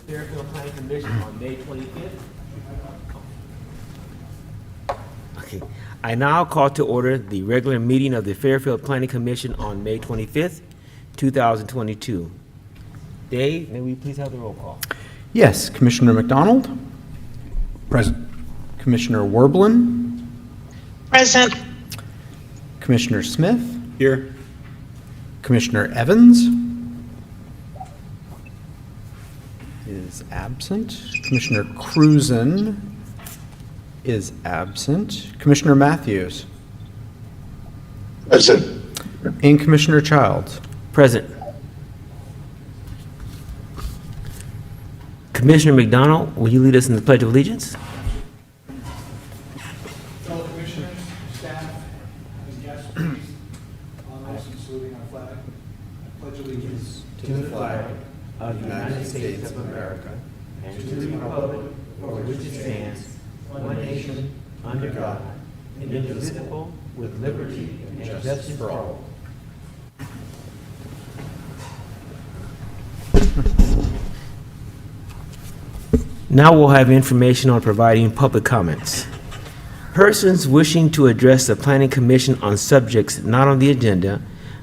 Fairfield Planning Commission on May 25th. Okay, I now call to order the regular meeting of the Fairfield Planning Commission on May 25th, 2022. Dave, may we please have the roll call? Yes, Commissioner McDonald. Present. Commissioner Werblin. Present. Commissioner Smith. Here. Commissioner Evans is absent. Commissioner Cruzen is absent. Commissioner Matthews. Present. And Commissioner Childs. Present. Commissioner McDonald, will you lead us in the Pledge of Allegiance? Fellow commissioners, staff, and guests, please join us in saluting our flag. I pledge allegiance To the flag of the United States of America and to the republic for which it stands, one nation, under God, indivisible, with liberty and justice for all. Now we'll have information on providing public comments. Persons wishing to address the Planning Commission on subjects not on the agenda,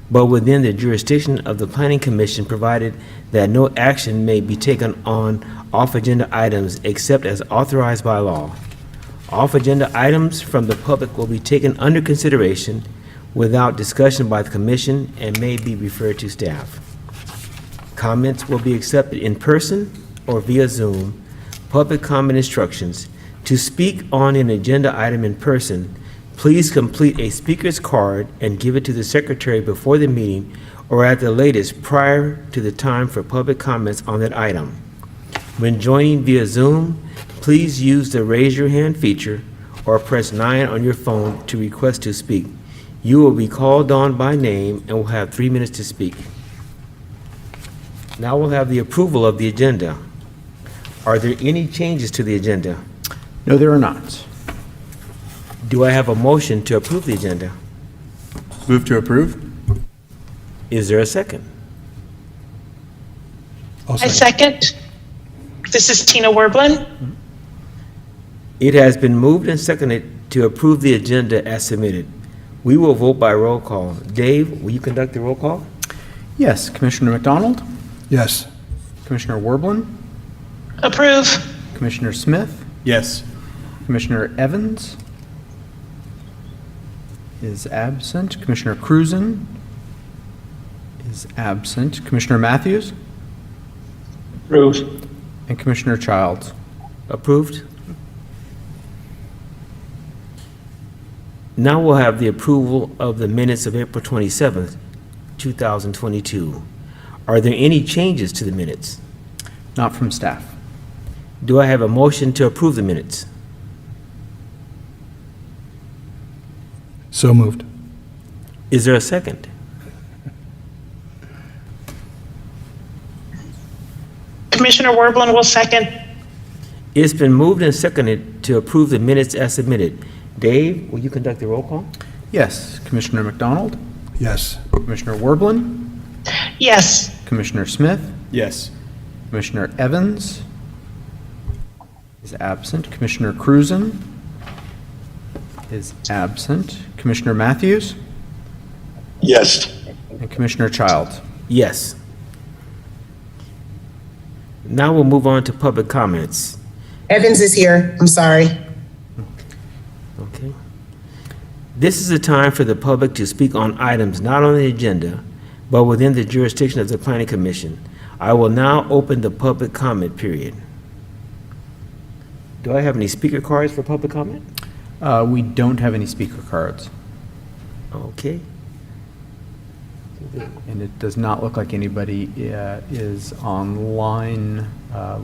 but within the jurisdiction of the Planning Commission, provided that no action may be taken on off-agenda items except as authorized by law. Off-agenda items from the public will be taken under consideration without discussion by the Commission and may be referred to staff. Comments will be accepted in person or via Zoom. Public comment instructions. To speak on an agenda item in person, please complete a speaker's card and give it to the secretary before the meeting or at the latest prior to the time for public comments on that item. When joining via Zoom, please use the raise your hand feature or press 9 on your phone to request to speak. You will be called on by name and will have 3 minutes to speak. Now we'll have the approval of the agenda. Are there any changes to the agenda? No, there are not. Do I have a motion to approve the agenda? Move to approve? Is there a second? I second. This is Tina Werblin. It has been moved and seconded to approve the agenda as submitted. We will vote by roll call. Dave, will you conduct the roll call? Yes, Commissioner McDonald, Yes. Commissioner Werblin, Approve. Commissioner Smith, Yes. Commissioner Evans is absent, Commissioner Cruzen is absent, Commissioner Matthews, Approve. and Commissioner Childs. Approved? Now we'll have the approval of the minutes of April 27th, 2022. Are there any changes to the minutes? Not from staff. Do I have a motion to approve the minutes? So moved. Is there a second? Commissioner Werblin will second. It's been moved and seconded to approve the minutes as submitted. Dave, will you conduct the roll call? Yes, Commissioner McDonald, Yes. Commissioner Werblin, Yes. Commissioner Smith, Yes. Commissioner Evans is absent, Commissioner Cruzen is absent, Commissioner Matthews, Yes. and Commissioner Childs. Yes. Now we'll move on to public comments. Evans is here. I'm sorry. Okay. This is a time for the public to speak on items not on the agenda, but within the jurisdiction of the Planning Commission. I will now open the public comment period. Do I have any speaker cards for public comment? We don't have any speaker cards, Okay. and it does not look like anybody is online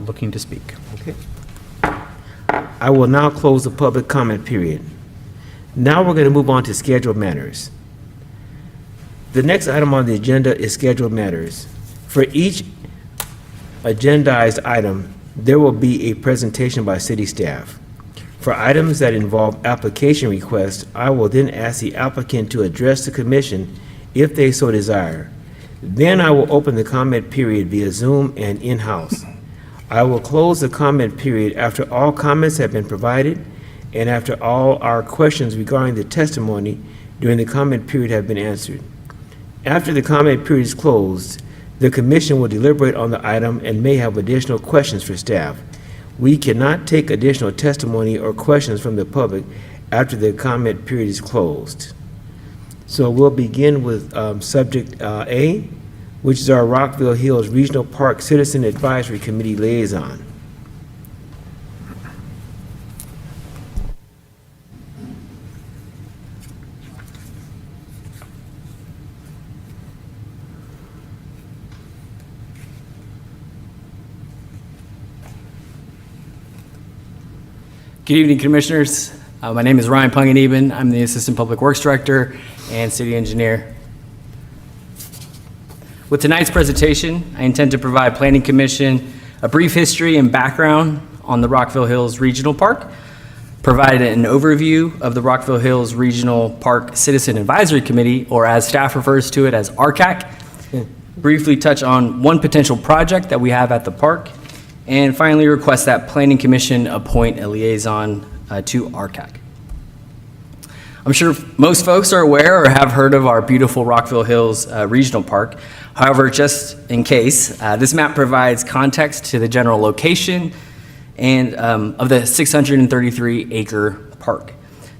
looking to speak. Okay. I will now close the public comment period. Now we're going to move on to scheduled matters. The next item on the agenda is scheduled matters. For each agendized item, there will be a presentation by city staff. For items that involve application requests, I will then ask the applicant to address the commission if they so desire. Then I will open the comment period via Zoom and in-house. I will close the comment period after all comments have been provided and after all our questions regarding the testimony during the comment period have been answered. After the comment period is closed, the commission will deliberate on the item and may have additional questions for staff. We cannot take additional testimony or questions from the public after the comment period is closed. So we'll begin with subject A, which is our Rockville Hills Regional Park Citizen Advisory Committee liaison. Good evening, Commissioners. My name is Ryan Punganeben. I'm the Assistant Public Works Director and City Engineer. With tonight's presentation, I intend to provide Planning Commission a brief history and background on the Rockville Hills Regional Park, provide an overview of the Rockville Hills Regional Park Citizen Advisory Committee, or as staff refers to it as RCAC, briefly touch on one potential project that we have at the park, and finally request that Planning Commission appoint a liaison to RCAC. I'm sure most folks are aware or have heard of our beautiful Rockville Hills Regional Park. However, just in case, this map provides context to the general location and of the 633-acre park.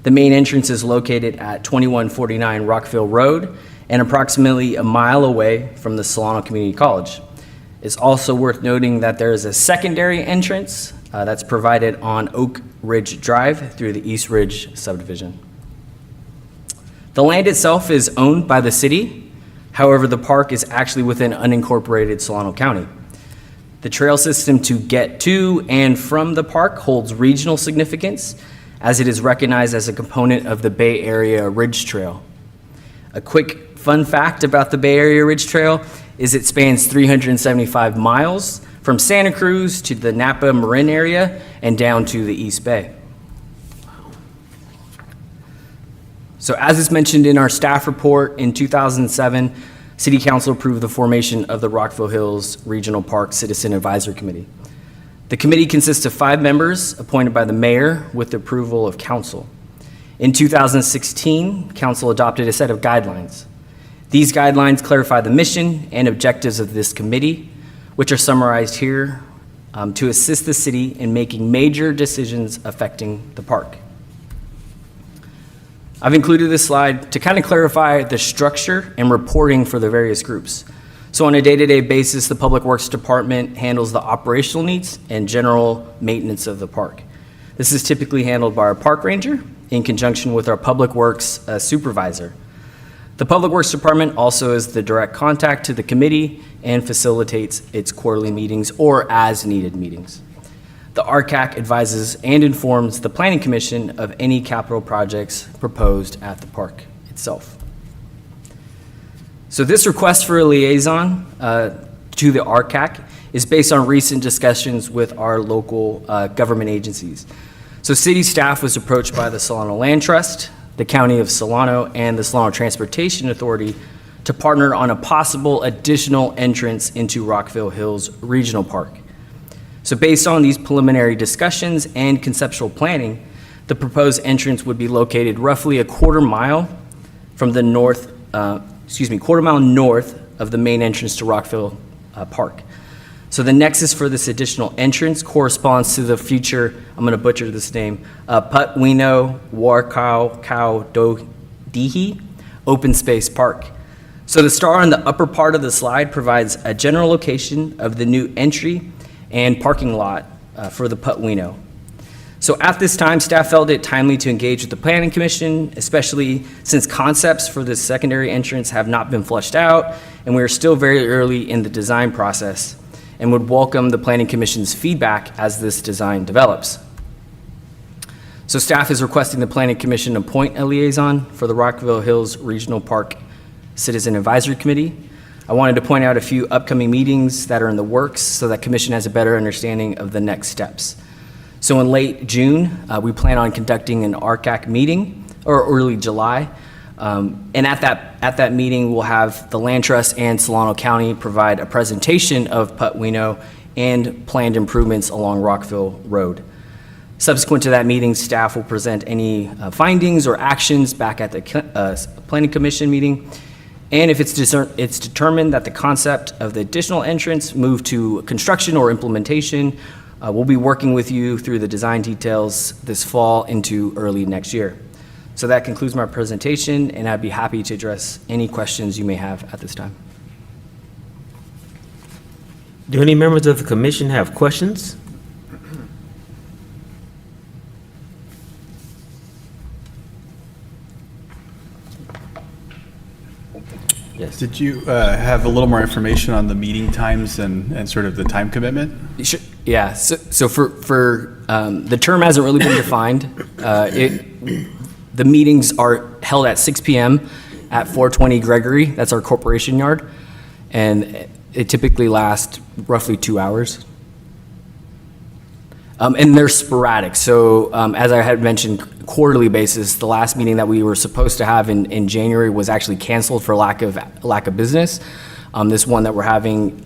The main entrance is located at 2149 Rockville Road and approximately a mile away from the Solano Community College. It's also worth noting that there is a secondary entrance that's provided on Oak Ridge Drive through the East Ridge subdivision. The land itself is owned by the city. However, the park is actually within unincorporated Solano County. The trail system to get to and from the park holds regional significance as it is recognized as a component of the Bay Area Ridge Trail. A quick fun fact about the Bay Area Ridge Trail is it spans 375 miles from Santa Cruz to the Napa Marin area and down to the East Bay. So as is mentioned in our staff report, in 2007, City Council approved the formation of the Rockville Hills Regional Park Citizen Advisory Committee. The committee consists of 5 members appointed by the mayor with the approval of council. In 2016, council adopted a set of guidelines. These guidelines clarify the mission and objectives of this committee, which are summarized here to assist the city in making major decisions affecting the park. I've included this slide to kind of clarify the structure and reporting for the various groups. So on a day-to-day basis, the Public Works Department handles the operational needs and general maintenance of the park. This is typically handled by our park ranger in conjunction with our Public Works supervisor. The Public Works Department also is the direct contact to the committee and facilitates its quarterly meetings or as-needed meetings. The RCAC advises and informs the Planning Commission of any capital projects proposed at the park itself. So this request for a liaison to the RCAC is based on recent discussions with our local government agencies. So city staff was approached by the Solano Land Trust, the County of Solano, and the Solano Transportation Authority to partner on a possible additional entrance into Rockville Hills Regional Park. So based on these preliminary discussions and conceptual planning, the proposed entrance would be located roughly a quarter mile north of the main entrance to Rockville Park. So the nexus for this additional entrance corresponds to the future, I'm going to butcher this name, Putwino Warcow Cow Dihi Open Space Park. So the star on the upper part of the slide provides a general location of the new entry and parking lot for the Putwino. So at this time, staff felt it timely to engage with the Planning Commission, especially since concepts for this secondary entrance have not been fleshed out, and we are still very early in the design process, and would welcome the Planning Commission's feedback as this design develops. So staff is requesting the Planning Commission appoint a liaison for the Rockville Hills Regional Park Citizen Advisory Committee. I wanted to point out a few upcoming meetings that are in the works so that Commission has a better understanding of the next steps. So in late June, we plan on conducting an RCAC meeting, or early July. And at that meeting, we'll have the Land Trust and Solano County provide a presentation of Putwino and planned improvements along Rockville Road. Subsequent to that meeting, staff will present any findings or actions back at the Planning Commission meeting. And if it's determined that the concept of the additional entrance move to construction or implementation, we'll be working with you through the design details this fall into early next year. So that concludes my presentation, and I'd be happy to address any questions you may have at this time. Do any members of the commission have questions? Yes. Did you have a little more information on the meeting times and sort of the time commitment? Sure. Yeah, so for the term hasn't really been defined. The meetings are held at 6 p.m. at 420 Gregory, that's our corporation yard, and it typically lasts roughly 2 hours. And they're sporadic, so as I had mentioned, quarterly basis, the last meeting that we were supposed to have in January was actually canceled for lack of business. This one that we're having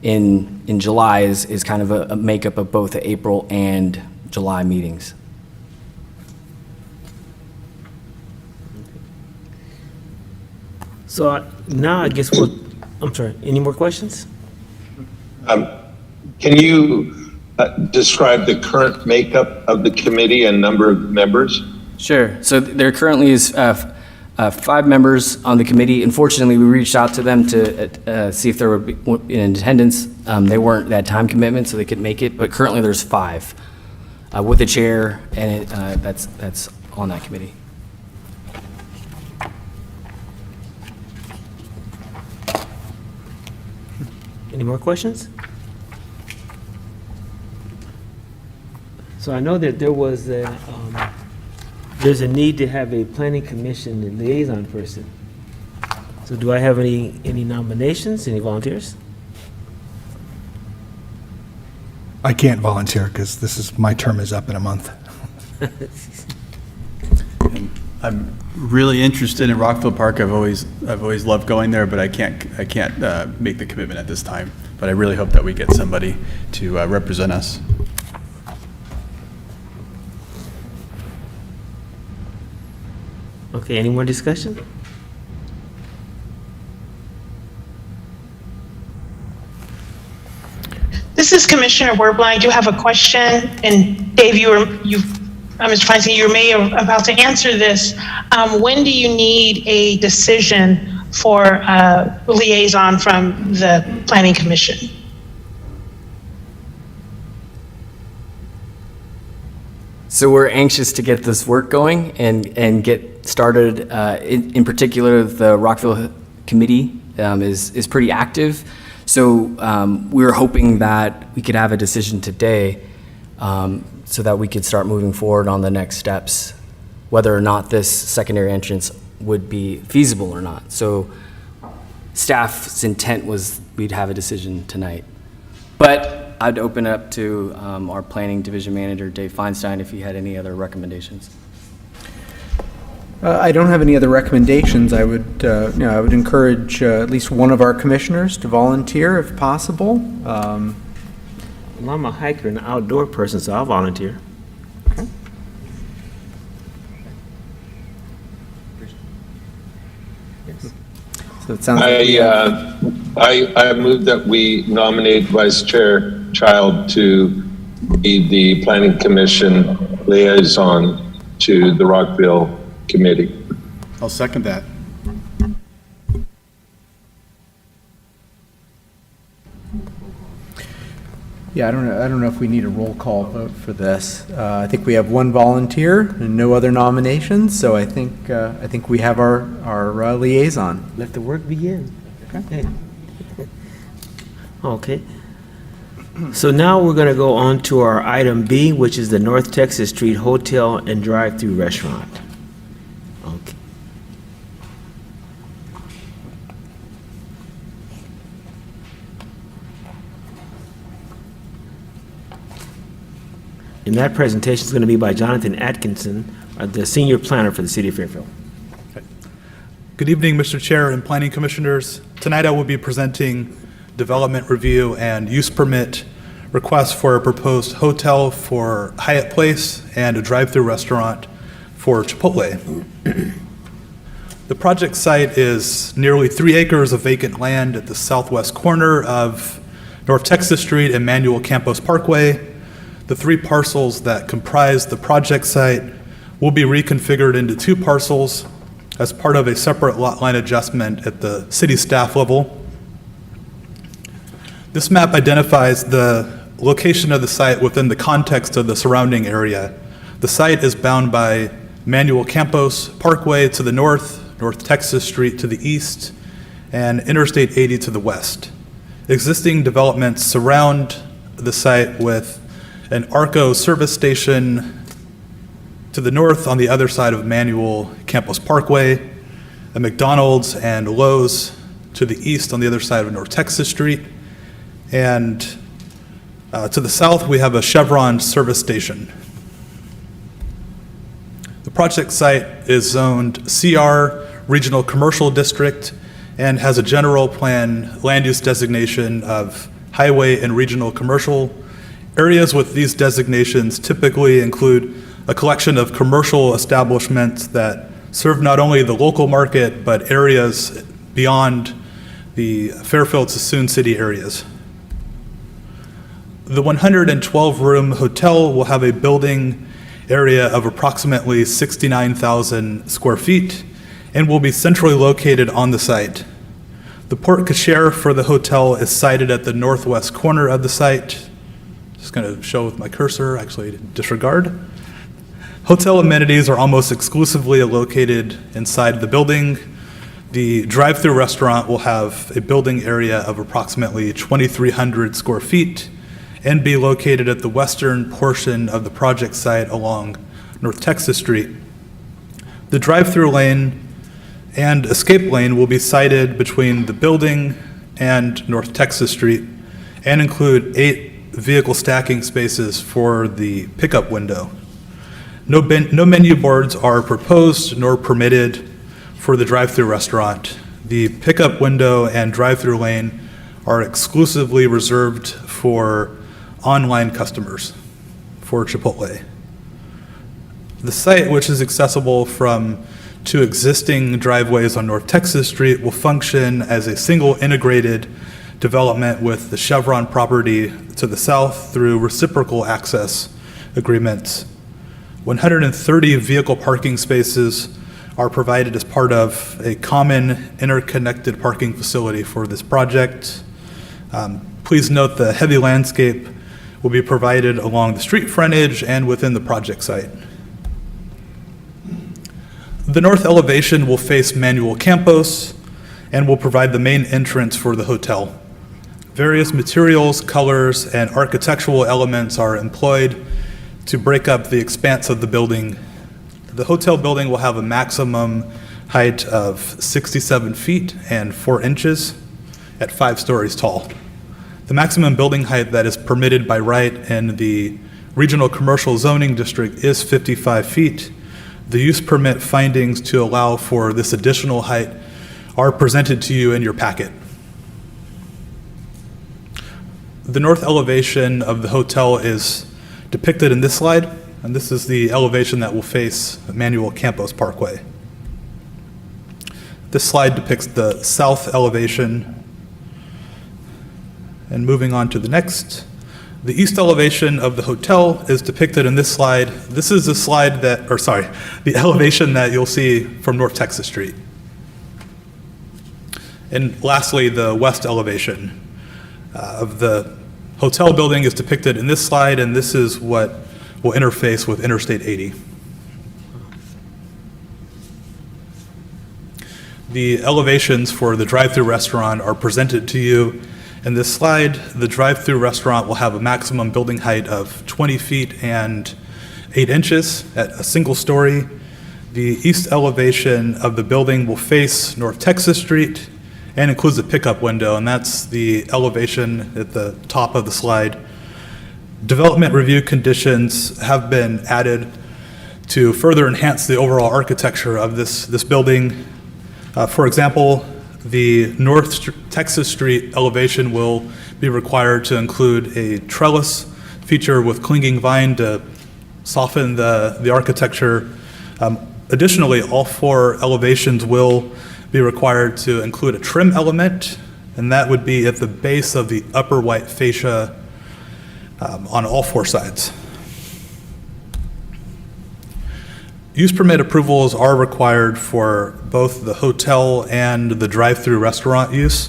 in July is kind of a makeup of both the April and July meetings. So now I guess I'm sorry, any more questions? Can you describe the current makeup of the committee and number of members? Sure. So there currently is 5 members on the committee. Unfortunately, we reached out to them to see if they were in attendance. They weren't, that time commitment, so they could make it. But currently, there's 5 with a chair, and that's on that committee. Any more questions? So I know that there's a need to have a planning commission liaison person. So do I have any nominations, any volunteers? I can't volunteer because my term is up in a month. I'm really interested in Rockville Park. I've always loved going there, but I can't make the commitment at this time. But I really hope that we get somebody to represent us. Okay, any more discussion? This is Commissioner Werblin. I do have a question, and Dave, Mr. Feinstein, you may about to answer this. When do you need a decision for liaison from the Planning Commission? So we're anxious to get this work going and get started. In particular, the Rockville Committee is pretty active. So we're hoping that we could have a decision today so that we could start moving forward on the next steps, whether or not this secondary entrance would be feasible or not. So staff's intent was we'd have a decision tonight. But I'd open it up to our planning division manager, Dave Feinstein, if he had any other recommendations. I don't have any other recommendations. I would encourage at least one of our commissioners to volunteer if possible. Well, I'm a hiker and an outdoor person, so I'll volunteer. So it sounds like I move that we nominate Vice Chair Child to be the Planning Commission liaison to the Rockville Committee. I'll second that. I don't know if we need a roll call vote for this. I think we have one volunteer and no other nominations, so I think we have our liaison. Let the work begin. Okay. Okay. So now we're going to go on to our item B, which is the North Texas Street Hotel and Drive-Through Restaurant. Okay. And that presentation is going to be by Jonathan Atkinson, the Senior Planner for the City of Fairfield. Good evening, Mr. Chair and Planning Commissioners. Tonight I will be presenting development review and use permit requests for a proposed hotel for Hyatt Place and a drive-through restaurant for Chipotle. The project site is nearly 3 acres of vacant land at the southwest corner of North Texas Street and Manuel Campos Parkway. The 3 parcels that comprise the project site will be reconfigured into 2 parcels as part of a separate lot line adjustment at the city staff level. This map identifies the location of the site within the context of the surrounding area. The site is bound by Manuel Campos Parkway to the north, North Texas Street to the east, and Interstate 80 to the west. Existing developments surround the site with an ARCO service station to the north on the other side of Manuel Campos Parkway, a McDonald's and Lowe's to the east on the other side of North Texas Street, and to the south we have a Chevron service station. The project site is zoned CR, Regional Commercial District, and has a general plan land use designation of highway and regional commercial. Areas with these designations typically include a collection of commercial establishments that serve not only the local market, but areas beyond the Fairfield Sassoon City areas. The 112-room hotel will have a building area of approximately 69,000 square feet and will be centrally located on the site. The porte cochere for the hotel is sited at the northwest corner of the site. Just going to show with my cursor, actually disregard. Hotel amenities are almost exclusively located inside the building. The drive-through restaurant will have a building area of approximately 2,300 square feet and be located at the western portion of the project site along North Texas Street. The drive-through lane and escape lane will be sited between the building and North Texas Street and include 8 vehicle stacking spaces for the pickup window. No menu boards are proposed nor permitted for the drive-through restaurant. The pickup window and drive-through lane are exclusively reserved for online customers for Chipotle. The site, which is accessible from two existing driveways on North Texas Street, will function as a single integrated development with the Chevron property to the south through reciprocal access agreements. 130 vehicle parking spaces are provided as part of a common interconnected parking facility for this project. Please note the heavy landscape will be provided along the street frontage and within the project site. The north elevation will face Manuel Campos and will provide the main entrance for the hotel. Various materials, colors, and architectural elements are employed to break up the expanse of the building. The hotel building will have a maximum height of 67 feet and 4 inches at 5 stories tall. The maximum building height that is permitted by right in the regional commercial zoning district is 55 feet. The use permit findings to allow for this additional height are presented to you in your packet. The north elevation of the hotel is depicted in this slide, and this is the elevation that will face Manuel Campos Parkway. This slide depicts the south elevation. And moving on to the next, the east elevation of the hotel is depicted in this slide. This is the the elevation that you'll see from North Texas Street. And lastly, the west elevation of the hotel building is depicted in this slide, and this is what will interface with Interstate 80. The elevations for the drive-through restaurant are presented to you in this slide. The drive-through restaurant will have a maximum building height of 20 feet and 8 inches at a single story. The east elevation of the building will face North Texas Street and includes a pickup window, and that's the elevation at the top of the slide. Development review conditions have been added to further enhance the overall architecture of this building. For example, the North Texas Street elevation will be required to include a trellis feature with clinging vine to soften the architecture. Additionally, all 4 elevations will be required to include a trim element, and that would be at the base of the upper white fascia on all 4 sides. Use permit approvals are required for both the hotel and the drive-through restaurant use.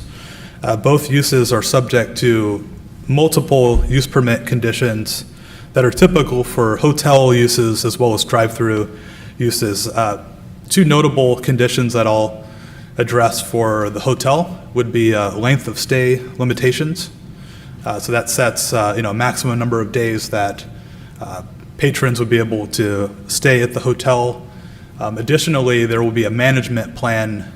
Both uses are subject to multiple use permit conditions that are typical for hotel uses as well as drive-through uses. 2 notable conditions that I'll address for the hotel would be length of stay limitations. So that sets a maximum number of days that patrons would be able to stay at the hotel. Additionally, there will be a management plan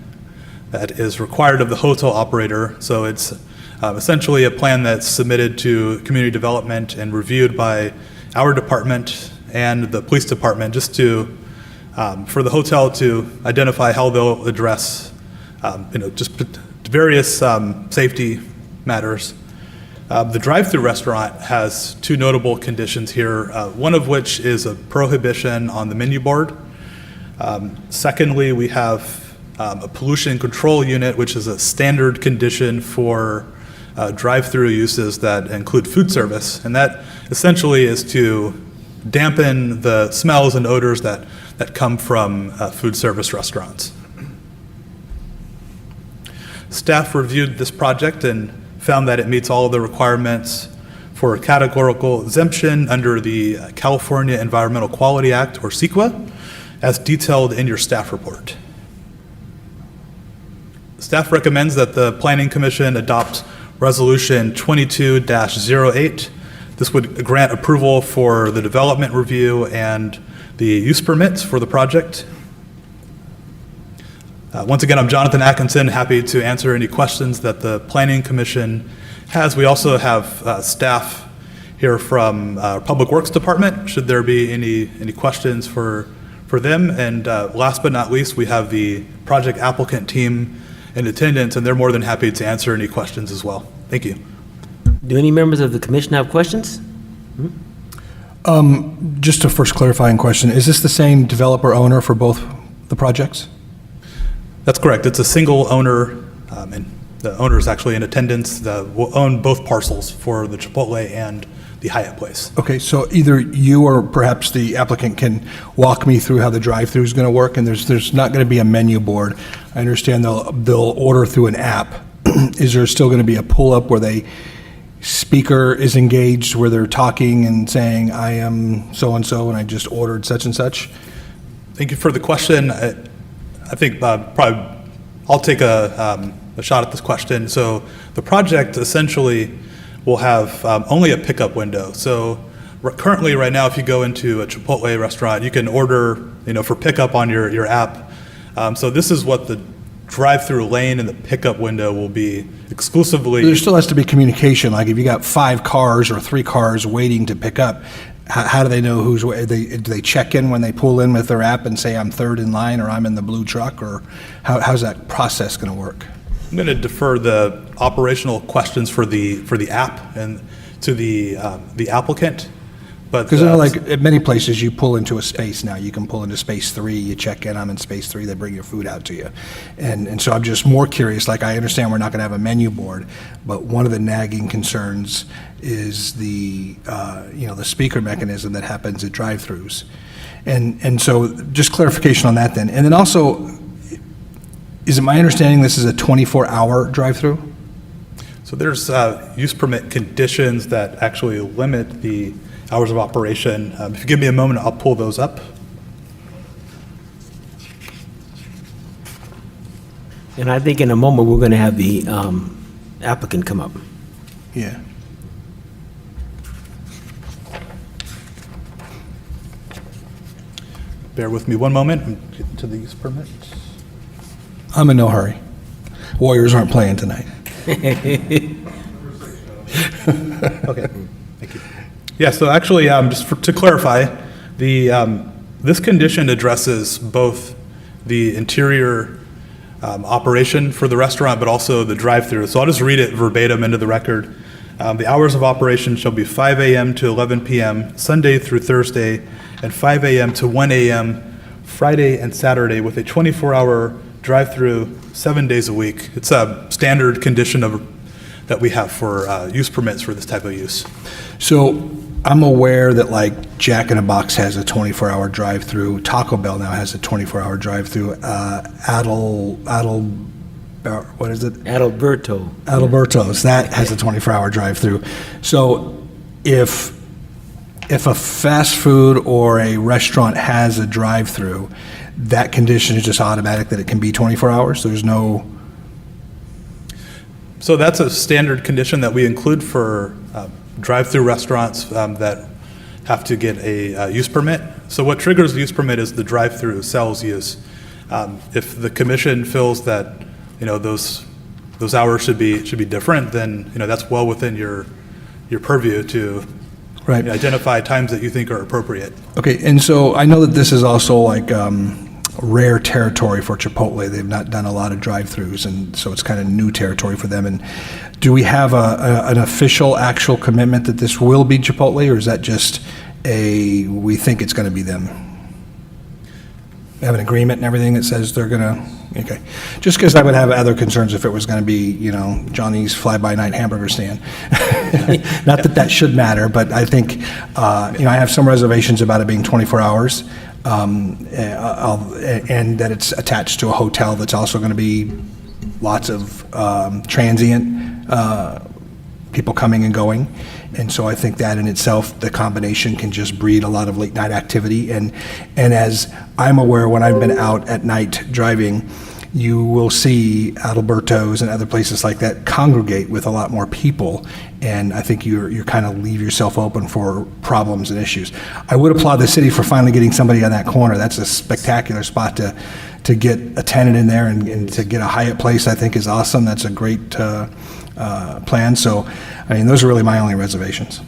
that is required of the hotel operator. So it's essentially a plan that's submitted to community development and reviewed by our department and the police department, just to for the hotel to identify how they'll address just various safety matters. The drive-through restaurant has 2 notable conditions here, one of which is a prohibition on the menu board. Secondly, we have a pollution control unit, which is a standard condition for drive-through uses that include food service, and that essentially is to dampen the smells and odors that come from food service restaurants. Staff reviewed this project and found that it meets all of the requirements for a categorical exemption under the California Environmental Quality Act, or CEQA, as detailed in your staff report. Staff recommends that the Planning Commission adopt Resolution 22-08. This would grant approval for the development review and the use permits for the project. Once again, I'm Jonathan Atkinson, happy to answer any questions that the Planning Commission has. We also have staff hear from Public Works Department, should there be any questions for them. And last but not least, we have the project applicant team in attendance, and they're more than happy to answer any questions as well. Thank you. Do any members of the commission have questions? Just a first clarifying question. Is this the same developer owner for both the projects? That's correct. It's a single owner, and the owner is actually in attendance. Will own both parcels for the Chipotle and the Hyatt Place. Okay, so either you or perhaps the applicant can walk me through how the drive-through is going to work, and there's not going to be a menu board. I understand they'll order through an app. Is there still going to be a pull-up where speaker is engaged, where they're talking and saying, I am so-and-so, and I just ordered such and such? Thank you for the question. I think probably I'll take a shot at this question. So the project essentially will have only a pickup window. So currently, right now, if you go into a Chipotle restaurant, you can order, for pickup on your app. So this is what the drive-through lane and the pickup window will be exclusively. There still has to be communication. Like if you got 5 cars or 3 cars waiting to pick up, how do they know do they check in when they pull in with their app and say I'm third in line or I'm in the blue truck, or how's that process going to work? I'm going to defer the operational questions for the app and to the applicant. But because like at many places you pull into a space now, you can pull into space 3, you check in, I'm in space 3, they bring your food out to you. And so I'm just more curious, like I understand we're not going to have a menu board, but one of the nagging concerns is the speaker mechanism that happens at drive-throughs. And so just clarification on that then. And then also, is it my understanding this is a 24-hour drive-through? So there's use permit conditions that actually limit the hours of operation. If you give me a moment, I'll pull those up. And I think in a moment, we're going to have the applicant come up. Yeah. Bear with me one moment. I'm getting to the use permit. I'm in no hurry. Warriors aren't playing tonight. Okay. Thank you. Yeah, so actually, to clarify, this condition addresses both the interior operation for the restaurant, but also the drive-through. So I'll just read it verbatim into the record. The hours of operation shall be 5 a.m. to 11 p.m., Sunday through Thursday, and 5 a.m. to 1 a.m., Friday and Saturday, with a 24-hour drive-through 7 days a week. It's a standard condition that we have for use permits for this type of use. So I'm aware that like Jack in the Box has a 24-hour drive-through. Taco Bell now has a 24-hour drive-through. What is it? Adalberto's, that has a 24-hour drive-through. So if a fast food or a restaurant has a drive-through, that condition is just automatic that it can be 24 hours? There's no... So that's a standard condition that we include for drive-through restaurants that have to get a use permit. So what triggers the use permit is the drive-through sales use. If the commission feels that those hours should be different, then that's well within your purview to identify times that you think are appropriate. Okay, and so I know that this is also like rare territory for Chipotle. They've not done a lot of drive-throughs, and so it's kind of new territory for them. And do we have an official, actual commitment that this will be Chipotle, or is that just we think it's going to be them? We have an agreement and everything that says they're going to, okay. Just because I would have other concerns if it was going to be, Johnny's fly-by-night hamburger stand. Not that should matter, but I think, I have some reservations about it being 24 hours. And that it's attached to a hotel that's also going to be lots of transient people coming and going. And so I think that in itself, the combination can just breed a lot of late night activity. And as I'm aware, when I've been out at night driving, you will see Adalberto's and other places like that congregate with a lot more people, and I think you're kind of leave yourself open for problems and issues. I would applaud the city for finally getting somebody on that corner. That's a spectacular spot to get a tenant in there, and to get a Hyatt Place, I think is awesome. That's a great plan. So, those are really my only reservations.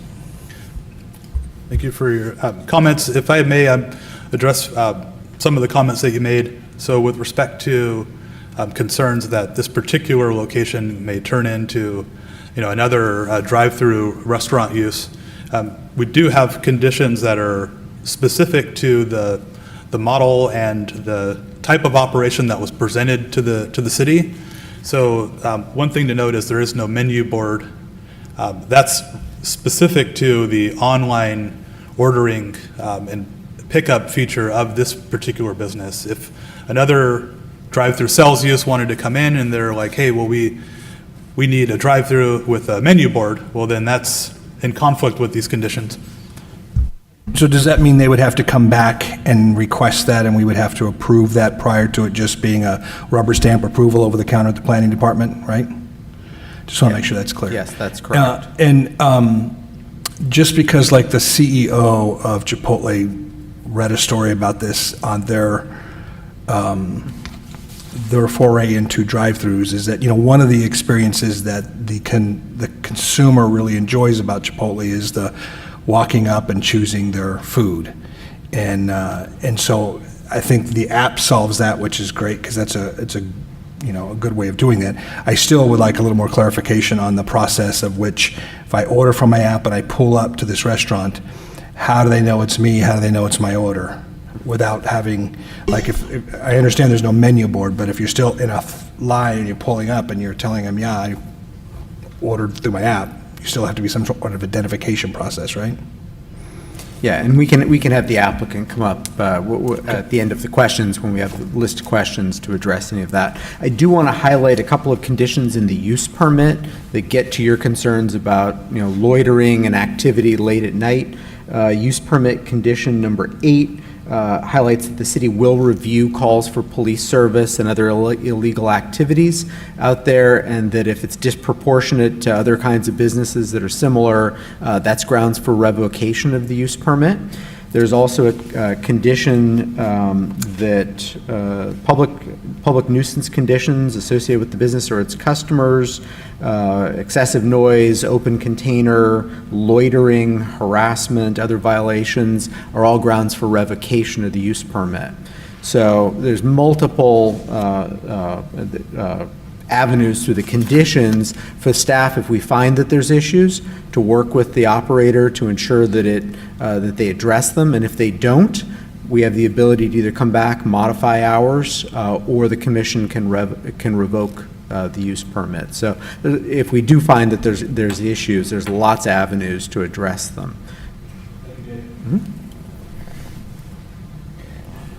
Thank you for your comments. If I may address some of the comments that you made. So with respect to concerns that this particular location may turn into, another drive-through restaurant use, we do have conditions that are specific to the model and the type of operation that was presented to the city. So one thing to note is there is no menu board. That's specific to the online ordering and pickup feature of this particular business. If another drive-through sales use wanted to come in and they're like, hey, well, we need a drive-through with a menu board, well, then that's in conflict with these conditions. So does that mean they would have to come back and request that, and we would have to approve that prior to it just being a rubber stamp approval over the counter at the planning department, right? Just want to make sure that's clear. Yes, that's correct. Just because like the CEO of Chipotle read a story about this on their foray into drive-throughs, is that, one of the experiences that the consumer really enjoys about Chipotle is the walking up and choosing their food. And so I think the app solves that, which is great, because it's a good way of doing that. I still would like a little more clarification on the process of which, if I order from my app and I pull up to this restaurant, how do they know it's me? How do they know it's my order? Without having, like, if I understand there's no menu board, but if you're still in a line and you're pulling up and you're telling them, yeah, I ordered through my app, you still have to be some sort of identification process, right? Yeah, and we can have the applicant come up at the end of the questions when we have the list of questions to address any of that. I do want to highlight a couple of conditions in the use permit that get to your concerns about, loitering and activity late at night. Use permit condition number 8 highlights that the city will review calls for police service and other illegal activities out there, and that if it's disproportionate to other kinds of businesses that are similar, that's grounds for revocation of the use permit. There's also a condition that public nuisance conditions associated with the business or its customers, excessive noise, open container, loitering, harassment, other violations are all grounds for revocation of the use permit. So there's multiple avenues through the conditions for staff, if we find that there's issues, to work with the operator to ensure that that they address them, and if they don't, we have the ability to either come back, modify hours, or the commission can revoke the use permit. So if we do find that there's issues, there's lots of avenues to address them.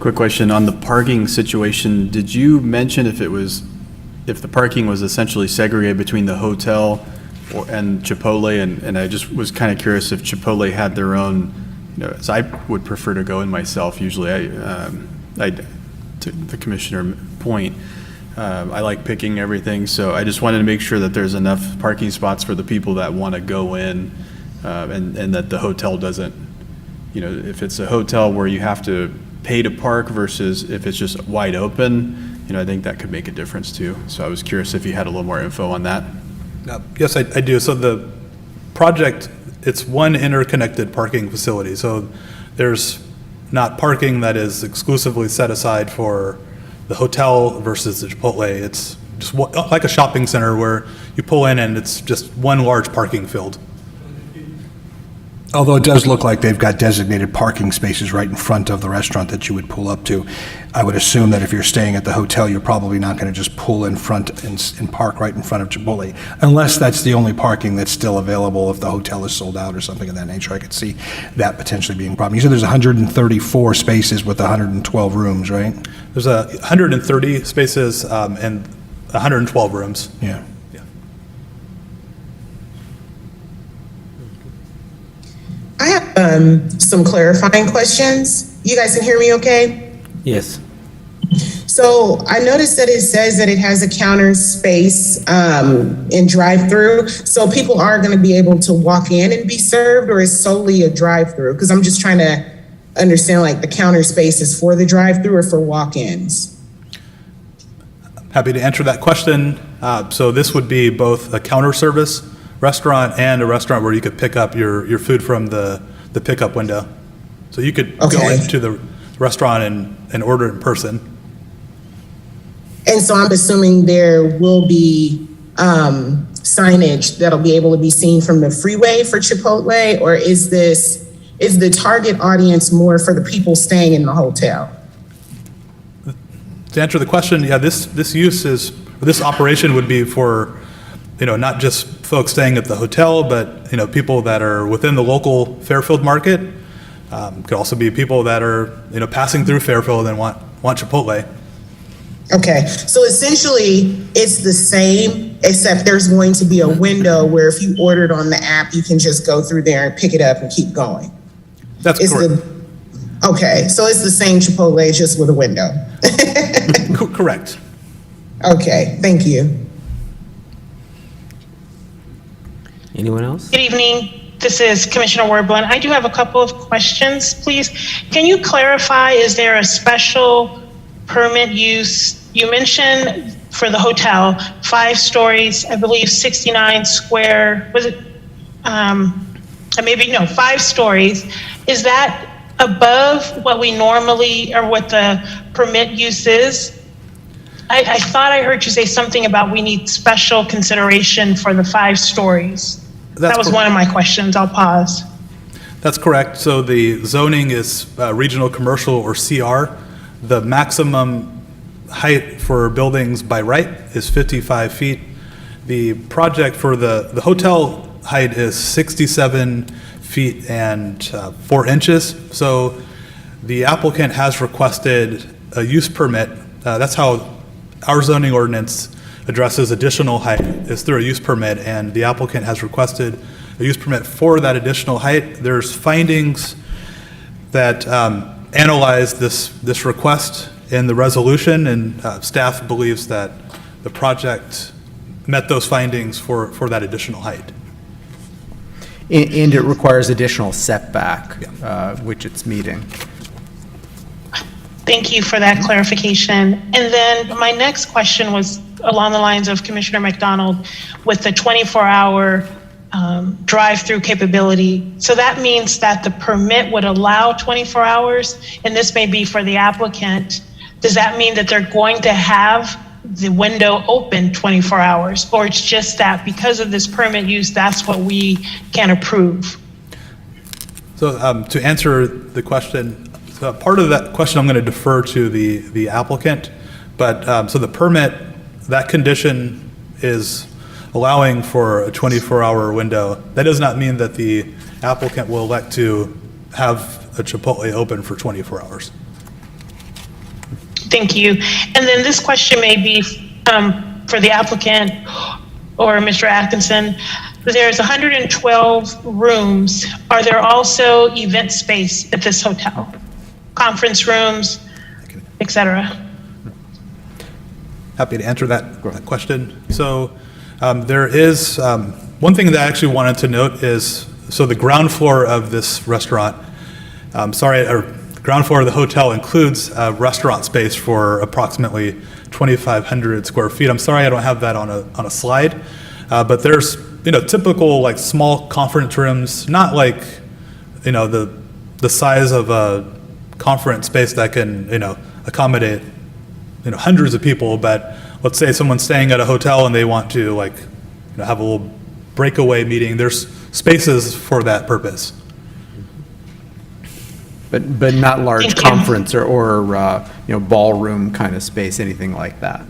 Quick question on the parking situation. Did you mention if the parking was essentially segregated between the hotel and Chipotle? And I just was kind of curious if Chipotle had their own, as I would prefer to go in myself. Usually to the commissioner point, I like picking everything. So I just wanted to make sure that there's enough parking spots for the people that want to go in, and that the hotel doesn't, if it's a hotel where you have to pay to park versus if it's just wide open, I think that could make a difference too. So I was curious if you had a little more info on that. Yes, I do. So the project, it's one interconnected parking facility. So there's not parking that is exclusively set aside for the hotel versus the Chipotle. It's just like a shopping center where you pull in and it's just one large parking field. Although it does look like they've got designated parking spaces right in front of the restaurant that you would pull up to. I would assume that if you're staying at the hotel, you're probably not going to just pull in front and park right in front of Chipotle, unless that's the only parking that's still available if the hotel is sold out or something of that nature. I could see that potentially being a problem. You said there's 134 spaces with 112 rooms, right? There's 130 spaces and 112 rooms. Yeah. I have some clarifying questions. You guys can hear me okay? Yes. So I noticed that it says that it has a counter space in drive-through. So people are going to be able to walk in and be served, or is solely a drive-through? Because I'm just trying to understand, like, the counter space is for the drive-through or for walk-ins? Happy to answer that question. So this would be both a counter service restaurant and a restaurant where you could pick up your food from the the pickup window. So you could go Okay. into the restaurant and order in person. And so I'm assuming there will be signage that'll be able to be seen from the freeway for Chipotle, or is the target audience more for the people staying in the hotel? To answer the question, yeah, this operation would be for, not just folks staying at the hotel, but, people that are within the local Fairfield market. Could also be people that are, passing through Fairfield and want Chipotle. Okay, so essentially it's the same, except there's going to be a window where if you ordered on the app, you can just go through there and pick it up and keep going. That's It's correct. Okay, so it's the same Chipotle, just with a window. Correct. Okay, thank you. Anyone else? Good evening. This is Commissioner Warblunt. I do have a couple of questions, please. Can you clarify, is there a special permit use? You mentioned for the hotel, 5 stories, I believe 69 square, was it? 5 stories. Is that above what we normally, or what the permit use is? I thought I heard you say something about we need special consideration for the 5 stories. That was one of my questions. I'll pause. That's correct. So the zoning is regional commercial, or CR. The maximum height for buildings by right is 55 feet. The project for the hotel height is 67 feet and 4 inches. So the applicant has requested a use permit. That's how our zoning ordinance addresses additional height, is through a use permit, and the applicant has requested a use permit for that additional height. There's findings that analyze this request in the resolution, and staff believes that the project met those findings for that additional height. And it requires additional setback, which it's meeting. Thank you for that clarification. And then my next question was along the lines of Commissioner McDonald with the 24-hour drive-through capability. So that means that the permit would allow 24 hours, and this may be for the applicant. Does that mean that they're going to have the window open 24 hours? Or it's just that because of this permit use, that's what we can approve? So to answer the question, part of that question I'm going to defer to the applicant, but so the permit, that condition is allowing for a 24-hour window. That does not mean that the applicant will elect to have a Chipotle open for 24 hours. Thank you. And then this question may be for the applicant or Mr. Atkinson. There's 112 rooms. Are there also event space at this hotel? Conference rooms, et cetera? Happy to answer that question. So there is, one thing that I actually wanted to note is, so the ground floor of this restaurant, ground floor of the hotel includes restaurant space for approximately 2,500 square feet. I'm sorry I don't have that on a slide, but there's, typical like small conference rooms, not like, the size of a conference space that can, accommodate, hundreds of people, but let's say someone's staying at a hotel and they want to have a little breakaway meeting. There's spaces for that purpose. But not large Thank you. conference or ballroom kind of space, anything like that.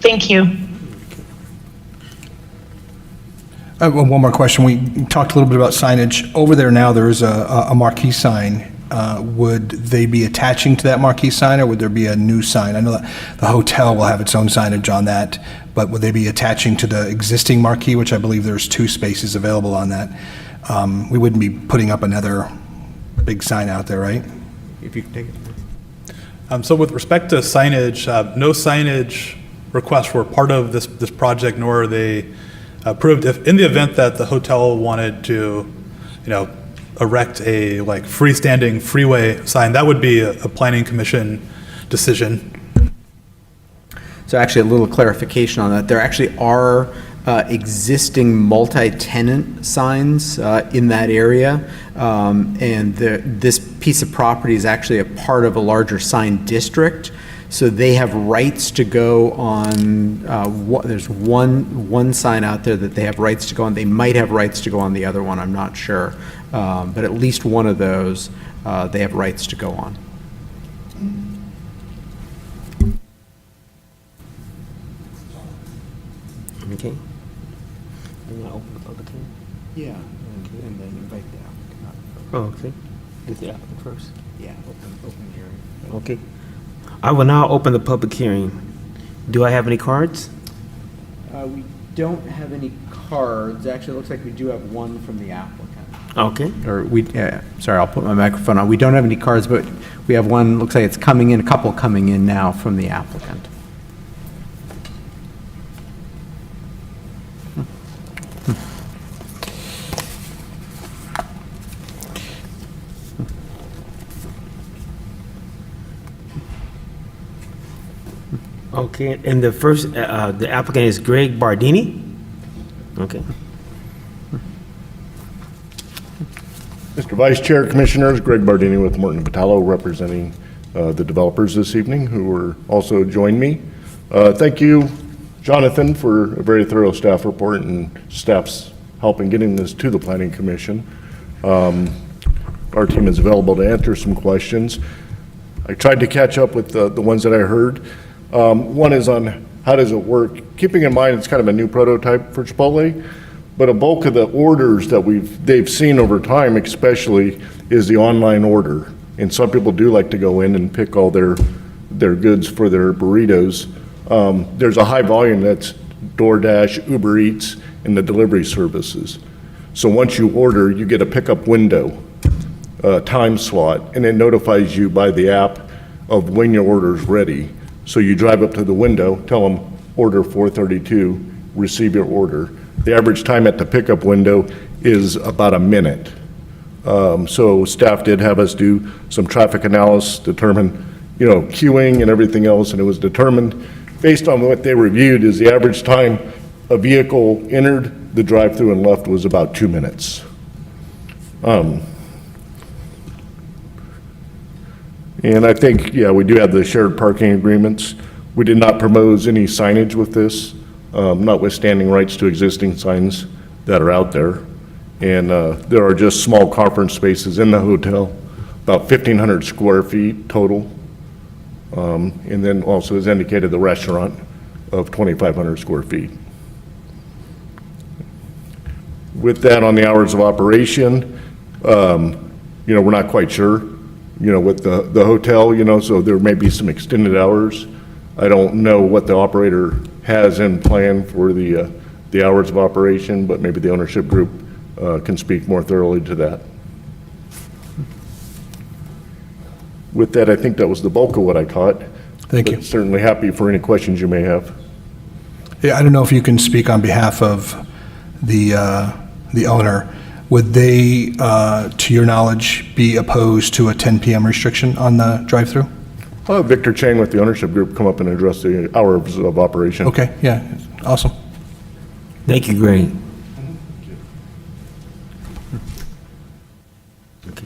Thank you. One more question. We talked a little bit about signage. Over there now, there is a marquee sign. Would they be attaching to that marquee sign, or would there be a new sign? I know that the hotel will have its own signage on that, but would they be attaching to the existing marquee, which I believe there's 2 spaces available on that? We wouldn't be putting up another big sign out there, right? If you can take it. So with respect to signage, no signage requests were part of this project, nor are they approved. If in the event that the hotel wanted to, erect a freestanding freeway sign, that would be a planning commission decision. So actually, a little clarification on that. There actually are existing multi-tenant signs in that area. And this piece of property is actually a part of a larger sign district. So they have rights to go on, there's one sign out there that they have rights to go on. They might have rights to go on the other one, I'm not sure. But at least one of those, they have rights to go on. Okay. You want to open the public hearing? Yeah, and then invite the applicant up. Oh, okay. Get the applicant first. Yeah, open hearing. Okay. I will now open the public hearing. Do I have any cards? We don't have any cards. Actually, it looks like we do have one from the applicant. Okay. Sorry, I'll put my microphone on. We don't have any cards, but we have one, looks like it's coming in, a couple coming in now from the applicant. Okay, and the first, the applicant is Greg Bardini? Okay. Mr. Vice Chair, Commissioners, Greg Bardini with Morton Batallo, representing the developers this evening, who are also joined me. Thank you, Jonathan, for a very thorough staff report and staff's help in getting this to the Planning Commission. Our team is available to answer some questions. I tried to catch up with the ones that I heard. One is on how does it work? Keeping in mind it's kind of a new prototype for Chipotle, but a bulk of the orders that they've seen over time especially is the online order. And some people do like to go in and pick all their goods for their burritos. There's a high volume that's DoorDash, Uber Eats, and the delivery services. So once you order, you get a pickup window, time slot, and it notifies you by the app of when your order is ready. So you drive up to the window, tell them order 432, receive your order. The average time at the pickup window is about a minute. So staff did have us do some traffic analysis, determine, queuing and everything else, and it was determined based on what they reviewed is the average time a vehicle entered the drive-through and left was about 2 minutes. And I think, we do have the shared parking agreements. We did not propose any signage with this, notwithstanding rights to existing signs that are out there. And there are just small conference spaces in the hotel, about 1,500 square feet total. And then also as indicated, the restaurant of 2,500 square feet. With that, on the hours of operation, we're not quite sure. With the hotel, so there may be some extended hours. I don't know what the operator has in plan for the hours of operation, but maybe the ownership group can speak more thoroughly to that. With that, I think that was the bulk of what I caught. Thank you. But certainly happy for any questions you may have. Yeah, I don't know if you can speak on behalf of the owner. Would they, to your knowledge, be opposed to a 10 p.m. restriction on the drive-through? I'll have Victor Chang with the ownership group come up and address the hours of operation. Okay, yeah, awesome. Thank you, Greg. Okay.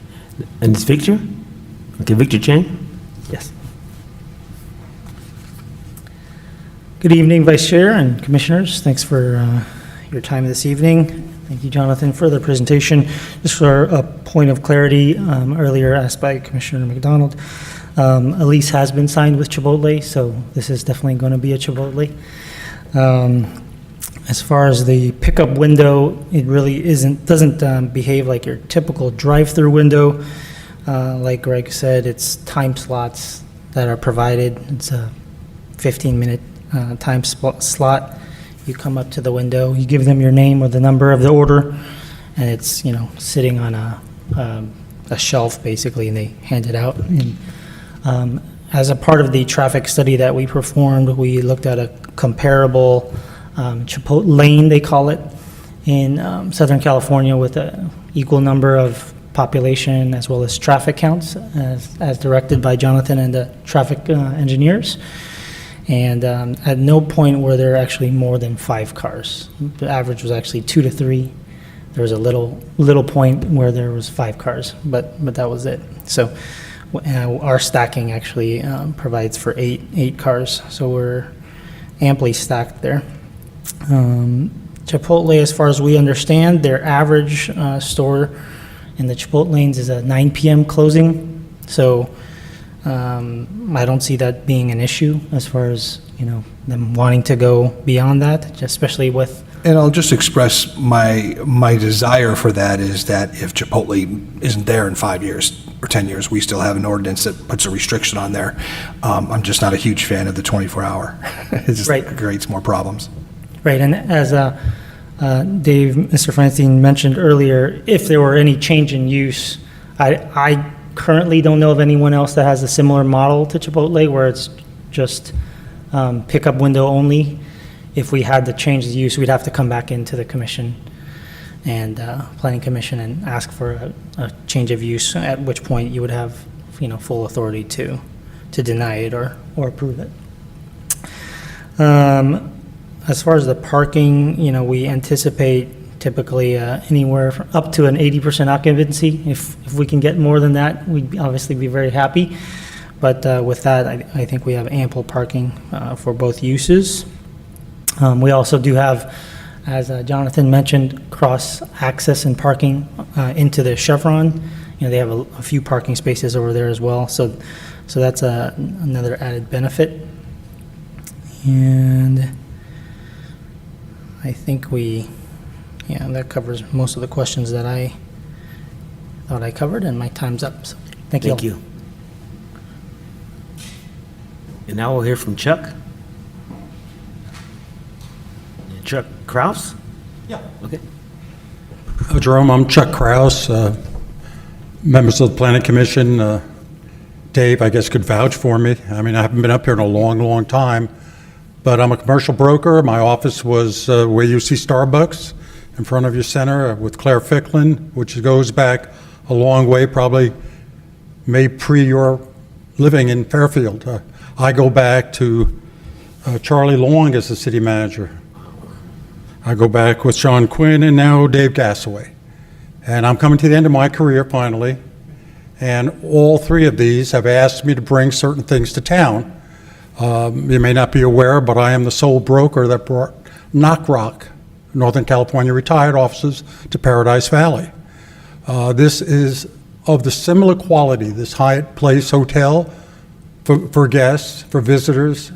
And it's Victor? Okay, Victor Chang? Yes. Good evening, Vice Chair and Commissioners. Thanks for your time this evening. Thank you, Jonathan, for the presentation. Just for a point of clarity, earlier asked by Commissioner McDonald, a lease has been signed with Chipotle, so this is definitely going to be a Chipotle. As far as the pickup window, it really doesn't behave like your typical drive-through window. Like Greg said, it's time slots that are provided. It's a 15-minute time slot. You come up to the window, you give them your name or the number of the order, and it's, sitting on a shelf basically, and they hand it out. And as a part of the traffic study that we performed, we looked at a comparable Chipotle lane, they call it, in Southern California with an equal number of population as well as traffic counts as directed by Jonathan and the traffic engineers. And at no point were there actually more than 5 cars. The average was actually 2 to 3. There was a little point where there was 5 cars, but that was it. So our stacking actually provides for eight cars, so we're amply stacked there. Chipotle, as far as we understand, their average store in the Chipotle lanes is a 9 p.m. closing. So I don't see that being an issue as far as, them wanting to go beyond that, especially with. And I'll just express my desire for that is that if Chipotle isn't there in 5 years or 10 years, we still have an ordinance that puts a restriction on there. I'm just not a huge fan of the 24-hour. It just creates more problems. Right, and as Dave, Mr. Feinstein mentioned earlier, if there were any change in use, I currently don't know of anyone else that has a similar model to Chipotle where it's just pickup window only. If we had to change the use, we'd have to come back into the commission and planning commission and ask for a change of use, at which point you would have, full authority to deny it or approve it. As far as the parking, we anticipate typically anywhere from up to an 80% occupancy. If we can get more than that, we'd obviously be very happy. But with that, I think we have ample parking for both uses. We also do have, as Jonathan mentioned, cross-access and parking into the Chevron. They have a few parking spaces over there as well. So that's another added benefit. And I think that covers most of the questions that I thought I covered, and my time's up. So thank you all. Thank you. And now we'll hear from Chuck. Chuck Kraus? Yeah. Okay. Jerome, I'm Chuck Kraus. Members of the Planning Commission, Dave, I guess, could vouch for me. I mean, I haven't been up here in a long, long time, but I'm a commercial broker. My office was where you see Starbucks in front of your center with Claire Ficklin, which goes back a long way, probably pre your living in Fairfield. I go back to Charlie Long as the city manager. I go back with Sean Quinn and now Dave Gassaway. And I'm coming to the end of my career finally. And all three of these have asked me to bring certain things to town. You may not be aware, but I am the sole broker that brought Knock Rock, Northern California retired offices, to Paradise Valley. This is of the similar quality, this Hyatt Place Hotel, for guests, for visitors.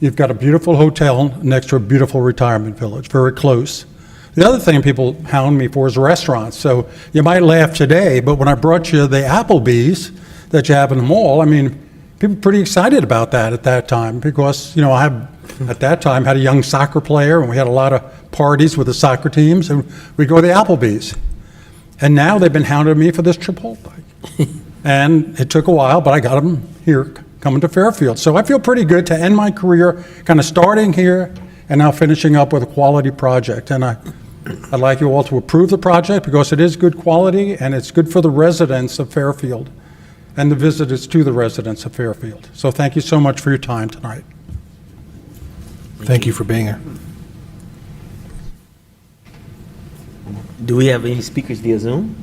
You've got a beautiful hotel next to a beautiful retirement village, very close. The other thing people hound me for is restaurants. So you might laugh today, but when I brought you the Applebee's that you have in the mall, I mean, people were pretty excited about that at that time because, I at that time had a young soccer player and we had a lot of parties with the soccer teams and we go to the Applebee's. And now they've been hounding me for this Chipotle. And it took a while, but I got them here coming to Fairfield. So I feel pretty good to end my career kind of starting here and now finishing up with a quality project. And I'd like you all to approve the project because it is good quality and it's good for the residents of Fairfield and the visitors to the residents of Fairfield. So thank you so much for your time tonight. Thank you for being here. Do we have any speakers via Zoom?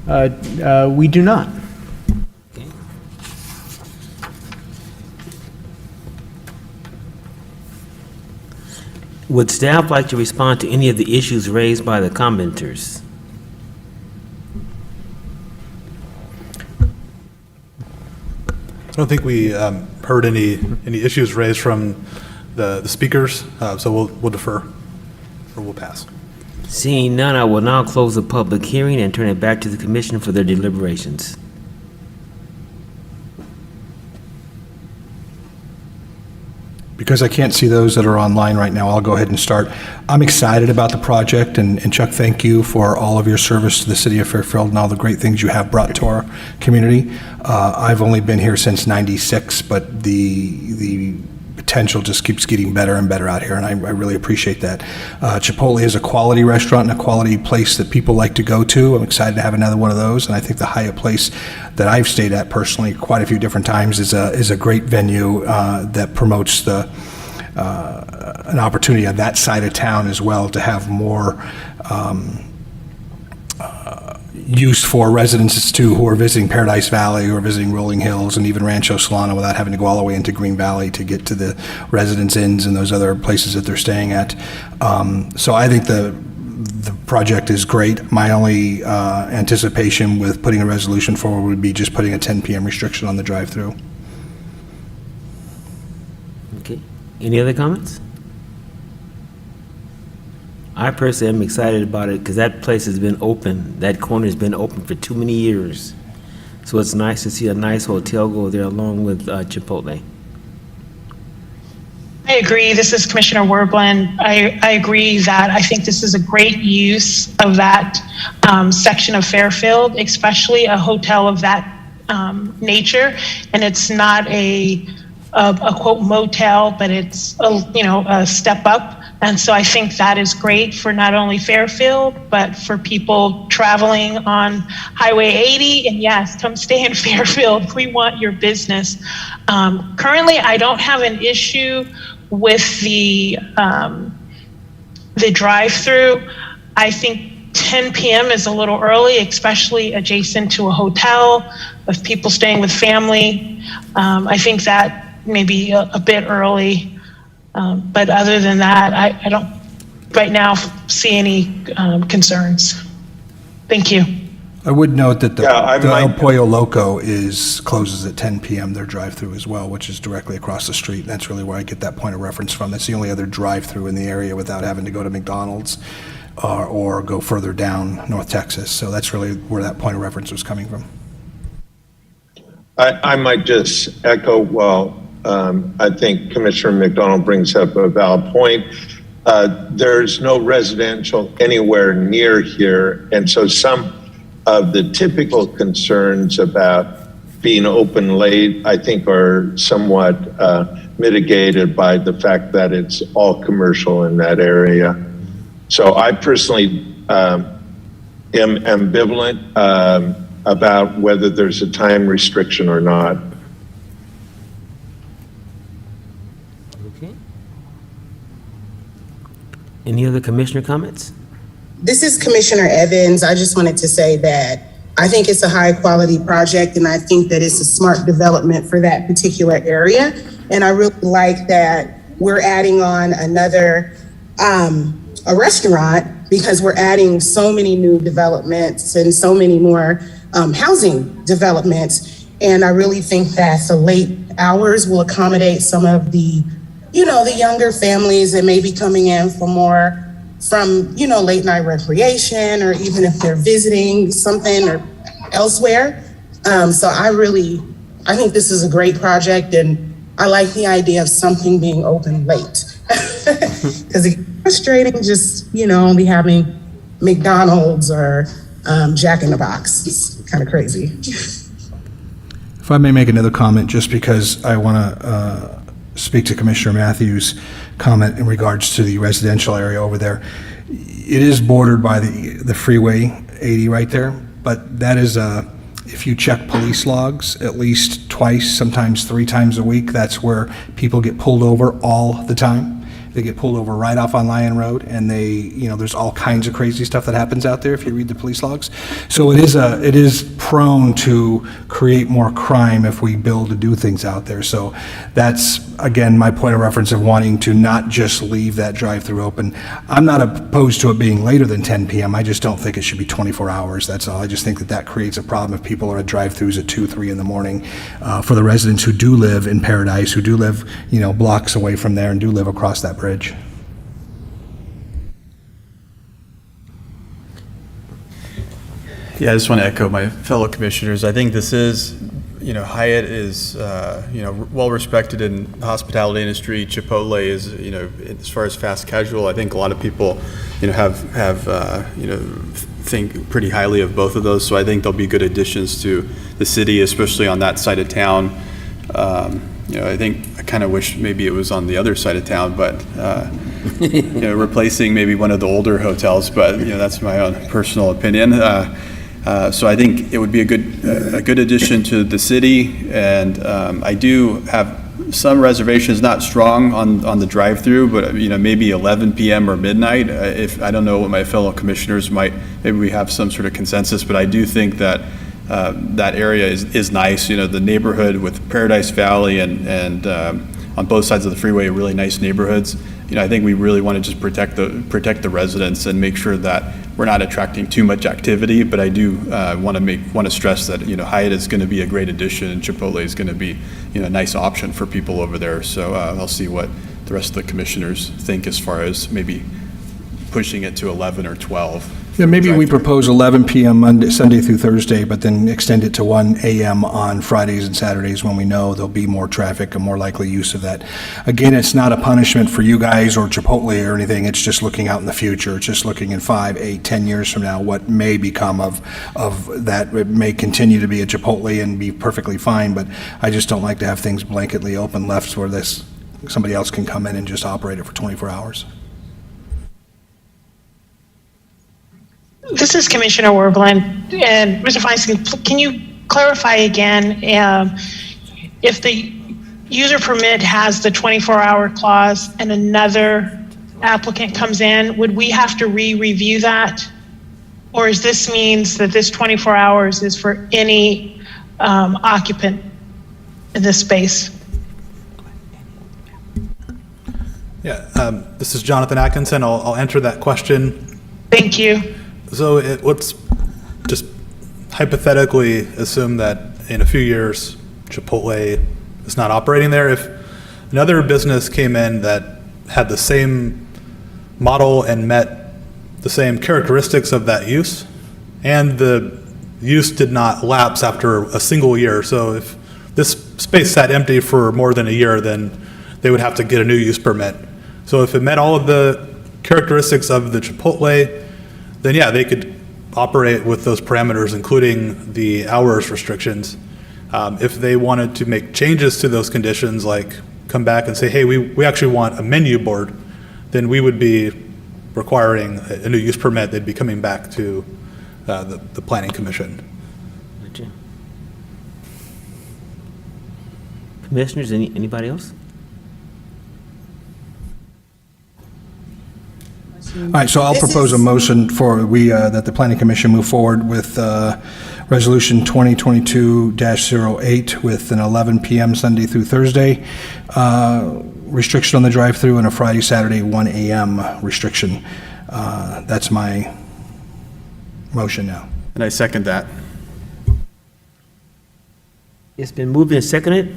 We do not. Would staff like to respond to any of the issues raised by the commenters? I don't think we heard any issues raised from the speakers, so we'll defer, or we'll pass. Seeing none, I will now close the public hearing and turn it back to the commission for their deliberations. Because I can't see those that are online right now, I'll go ahead and start. I'm excited about the project, and Chuck, thank you for all of your service to the city of Fairfield and all the great things you have brought to our community. I've only been here since '96, but the potential just keeps getting better and better out here, and I really appreciate that. Chipotle is a quality restaurant and a quality place that people like to go to. I'm excited to have another one of those, and I think the Hyatt Place that I've stayed at personally quite a few different times is a great venue that promotes an opportunity on that side of town as well to have more use for residents too who are visiting Paradise Valley or visiting Rolling Hills and even Rancho Solano without having to go all the way into Green Valley to get to the residence inns and those other places that they're staying at. So I think the project is great. My only anticipation with putting a resolution forward would be just putting a 10 p.m. restriction on the drive-through. Okay. Any other comments? I personally am excited about it because that place has been open, that corner has been open for too many years. So it's nice to see a nice hotel go there along with Chipotle. I agree. This is Commissioner Werblin. I agree that I think this is a great use of that section of Fairfield, especially a hotel of that nature. And it's not a quote motel, but it's a step up. And so I think that is great for not only Fairfield, but for people traveling on Highway 80. And yes, come stay in Fairfield. We want your business. Currently, I don't have an issue with the drive-through. I think 10 p.m. is a little early, especially adjacent to a hotel of people staying with family. I think that may be a bit early. But other than that, I don't right now see any concerns. Thank you. I would note that the I El might- Pollo Loco closes at 10 p.m., their drive-through as well, which is directly across the street. That's really where I get that point of reference from. That's the only other drive-through in the area without having to go to McDonald's or go further down North Texas. So that's really where that point of reference was coming from. I might just echo, I think Commissioner McDonald brings up a valid point. There's no residential anywhere near here, and so some of the typical concerns about being open late, I think, are somewhat mitigated by the fact that it's all commercial in that area. So I personally am ambivalent about whether there's a time restriction or not. Okay. Any other commissioner comments? This is Commissioner Evans. I just wanted to say that I think it's a high quality project and I think that it's a smart development for that particular area. And I really like that we're adding on another, a restaurant because we're adding so many new developments and so many more housing developments. And I really think that the late hours will accommodate some of the, the younger families that may be coming in from late night recreation, or even if they're visiting something or elsewhere. So I think this is a great project, and I like the idea of something being open late. Because it's frustrating just, only having McDonald's or Jack in the Box. It's kind of crazy. If I may make another comment, just because I want to speak to Commissioner Matthews' comment in regards to the residential area over there. It is bordered by the Freeway 80 right there, but that is if you check police logs at least twice, sometimes 3 times a week, that's where people get pulled over all the time. They get pulled over right off on Lyon Road, and there's all kinds of crazy stuff that happens out there if you read the police logs. So it is prone to create more crime if we build to do things out there. So that's, again, my point of reference of wanting to not just leave that drive-through open. I'm not opposed to it being later than 10 p.m. I just don't think it should be 24 hours. That's all. I just think that creates a problem if people are at drive-throughs at 2, 3 in the morning. For the residents who do live in Paradise, who do live, blocks away from there and do live across that bridge. Yeah, I just want to echo my fellow commissioners. I think this is, Hyatt is, well respected in the hospitality industry. Chipotle is, as far as fast casual, I think a lot of people, think pretty highly of both of those. So I think they'll be good additions to the city, especially on that side of town. I think I kind of wish maybe it was on the other side of town, but, replacing maybe one of the older hotels, but, that's my own personal opinion. So I think it would be a good addition to the city, and I do have some reservations, not strong on the drive-through, but maybe 11 p.m. or midnight. If I don't know what my fellow commissioners maybe we have some sort of consensus, but I do think that that area is nice. The neighborhood with Paradise Valley and on both sides of the freeway, really nice neighborhoods. I think we really want to just protect the residents and make sure that we're not attracting too much activity. But I do want to stress that Hyatt is going to be a great addition, and Chipotle is going to be a nice option for people over there. So I'll see what the rest of the commissioners think as far as maybe pushing it to 11 or 12. Yeah, maybe we propose 11 p.m. Sunday through Thursday, but then extend it to 1 a.m. on Fridays and Saturdays when we know there'll be more traffic and more likely use of that. Again, it's not a punishment for you guys or Chipotle or anything. It's just looking out in the future. It's just looking in 5, 8, 10 years from now what may become of that. It may continue to be a Chipotle and be perfectly fine, but I just don't like to have things blanketly open left where somebody else can come in and just operate it for 24 hours. This is Commissioner Werblin. And Mr. Feinstein, can you clarify again if the user permit has the 24-hour clause and another applicant comes in, would we have to re-review that? Or is this means that this 24 hours is for any occupant in this space? Yeah, this is Jonathan Atkinson. I'll answer that question. Thank you. So let's just hypothetically assume that in a few years, Chipotle is not operating there. If another business came in that had the same model and met the same characteristics of that use, and the use did not lapse after a single year, so if this space sat empty for more than a year, then they would have to get a new use permit. So if it met all of the characteristics of the Chipotle, then yeah, they could operate with those parameters, including the hours restrictions. If they wanted to make changes to those conditions, like come back and say, hey, we actually want a menu board, then we would be requiring a new use permit. They'd be coming back to the Planning Commission. Commissioners, anybody else? All right, so I'll propose a motion for that the Planning Commission move forward with Resolution 2022-08 with an 11 p.m. Sunday through Thursday restriction on the drive-through and a Friday, Saturday 1 a.m. restriction. That's my motion now. And I second that. It's been moved and seconded.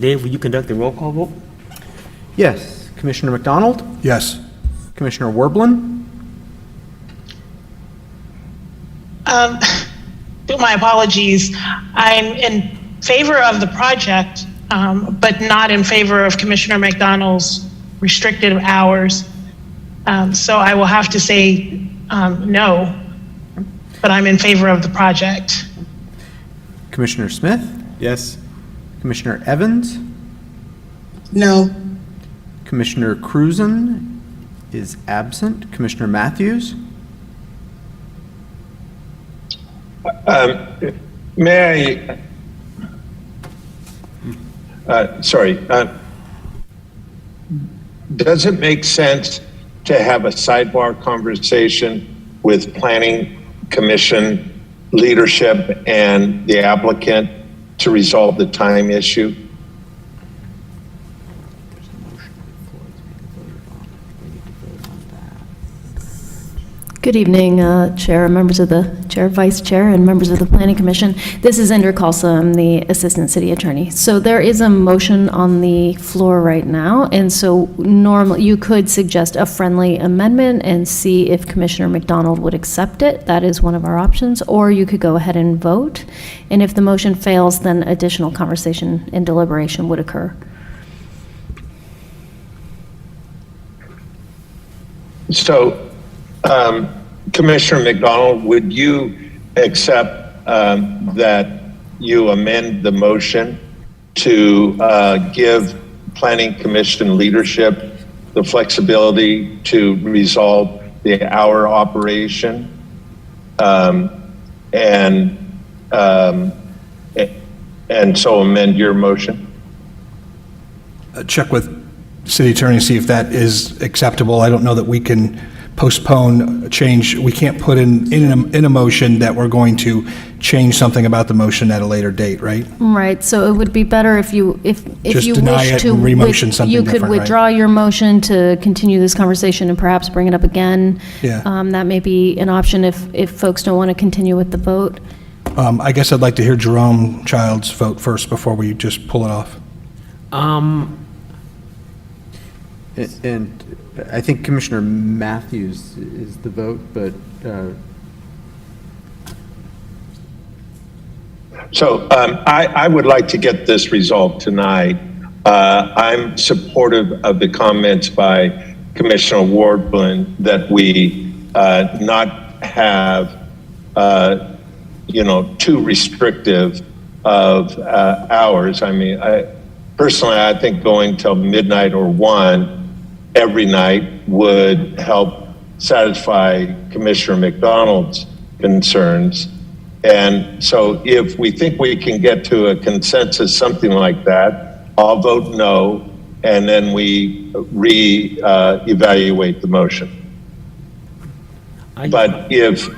Dave, will you conduct the roll call vote? Yes. Commissioner McDonald? Yes. Commissioner Werblin? My apologies. I'm in favor of the project, but not in favor of Commissioner McDonald's restricted hours. So I will have to say no, but I'm in favor of the project. Commissioner Smith? Yes. Commissioner Evans? No. Commissioner Cruzen is absent. Commissioner Matthews? May I, sorry, does it make sense to have a sidebar conversation with Planning Commission leadership and the applicant to resolve the time issue? Good evening, Chair, members of the Chair, Vice Chair, and members of the Planning Commission. This is Indra Khalsa. I'm the Assistant City Attorney. So there is a motion on the floor right now, and so normally you could suggest a friendly amendment and see if Commissioner McDonald would accept it. That is one of our options, or you could go ahead and vote. And if the motion fails, then additional conversation and deliberation would occur. So, Commissioner McDonald, would you accept that you amend the motion to give Planning Commission leadership the flexibility to resolve the hour operation, and so amend your motion. Check with city attorney, see if that is acceptable. I don't know that we can postpone a change. We can't put in a motion that we're going to change something about the motion at a later date, right? Right, so it would be better if you, if Just you deny wish it to. and re-motion something You could different, right? withdraw your motion to continue this conversation and perhaps bring it up again. Yeah. That may be an option if folks don't want to continue with the vote. I guess I'd like to hear Jerome Child's vote first before we just pull it off. And I think Commissioner Matthews is the vote, but So I would like to get this resolved tonight. I'm supportive of the comments by Commissioner Wardblin that we not have, too restrictive of hours. I mean, personally, I think going till midnight or 1 every night would help satisfy Commissioner McDonald's concerns. And so if we think we can get to a consensus, something like that, I'll vote no, and then we evaluate the motion. But if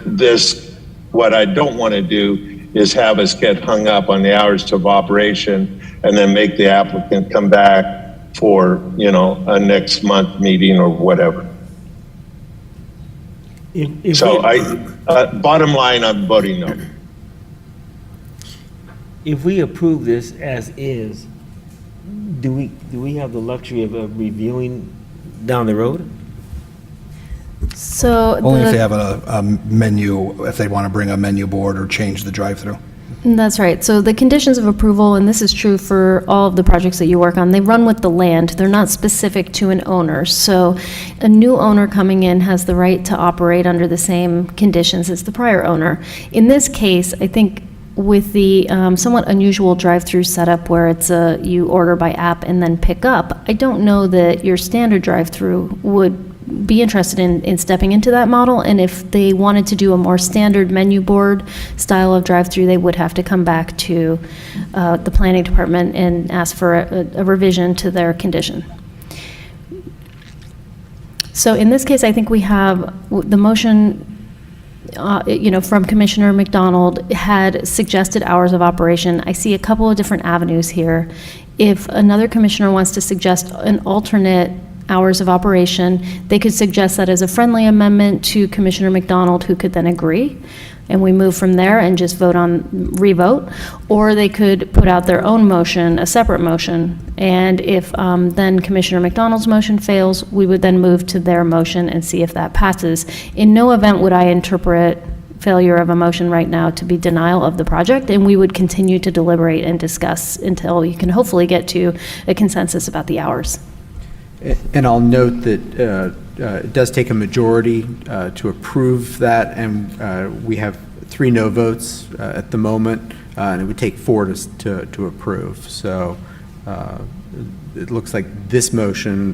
what I don't want to do is have us get hung up on the hours of operation and then make the applicant come back for, a next month meeting or whatever. Bottom line, I'm voting no. If we approve this as is, do we have the luxury of reviewing down the road? So. Only if they have a menu, if they want to bring a menu board or change the drive-through. That's right. So the conditions of approval, and this is true for all of the projects that you work on, they run with the land. They're not specific to an owner. So a new owner coming in has the right to operate under the same conditions as the prior owner. In this case, I think with the somewhat unusual drive-through setup where it's you order by app and then pick up, I don't know that your standard drive-through would be interested in stepping into that model. And if they wanted to do a more standard menu board style of drive-through, they would have to come back to the planning department and ask for a revision to their condition. So in this case, I think we have the motion from Commissioner McDonald had suggested hours of operation. I see a couple of different avenues here. If another commissioner wants to suggest an alternate hours of operation, they could suggest that as a friendly amendment to Commissioner McDonald, who could then agree, and we move from there and just revote, or they could put out their own motion, a separate motion, and if then Commissioner McDonald's motion fails, we would then move to their motion and see if that passes. In no event would I interpret failure of a motion right now to be denial of the project, and we would continue to deliberate and discuss until we can hopefully get to a consensus about the hours. And I'll note that it does take a majority to approve that, and we have 3 no votes at the moment, and it would take 4 to approve. So it looks like this motion,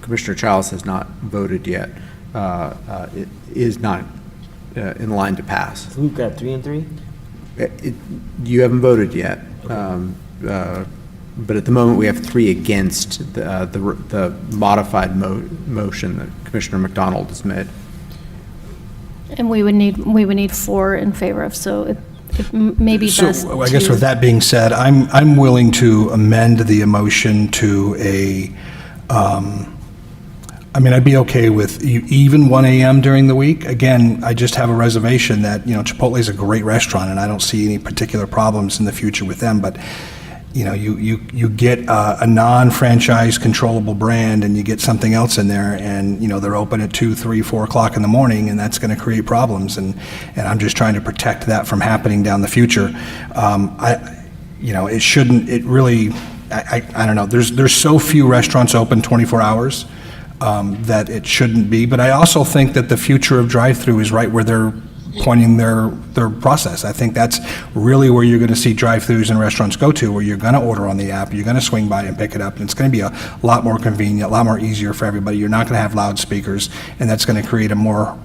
Commissioner Childs has not voted yet. It is not in line to pass. We've got 3 and 3? You haven't voted yet. But at the moment, we have 3 against the modified motion that Commissioner McDonald has made. And we would need 4 in favor of, so it may be best So I guess with that being said, I'm willing to amend the motion to I'd be okay with even 1 a.m. during the week. Again, I just have a reservation that, Chipotle is a great restaurant, and I don't see any particular problems in the future with them, but you get a non-franchise controllable brand and you get something else in there and, they're open at 2, 3, 4 o'clock in the morning, and that's going to create problems. And I'm just trying to protect that from happening down the future. It shouldn't, it really, I don't know. There's so few restaurants open 24 hours that it shouldn't be. But I also think that the future of drive-through is right where they're pointing their process. I think that's really where you're going to see drive-throughs and restaurants go to, where you're going to order on the app, you're going to swing by and pick it up, and it's going to be a lot more convenient, a lot more easier for everybody. You're not going to have loudspeakers, and that's going to create a more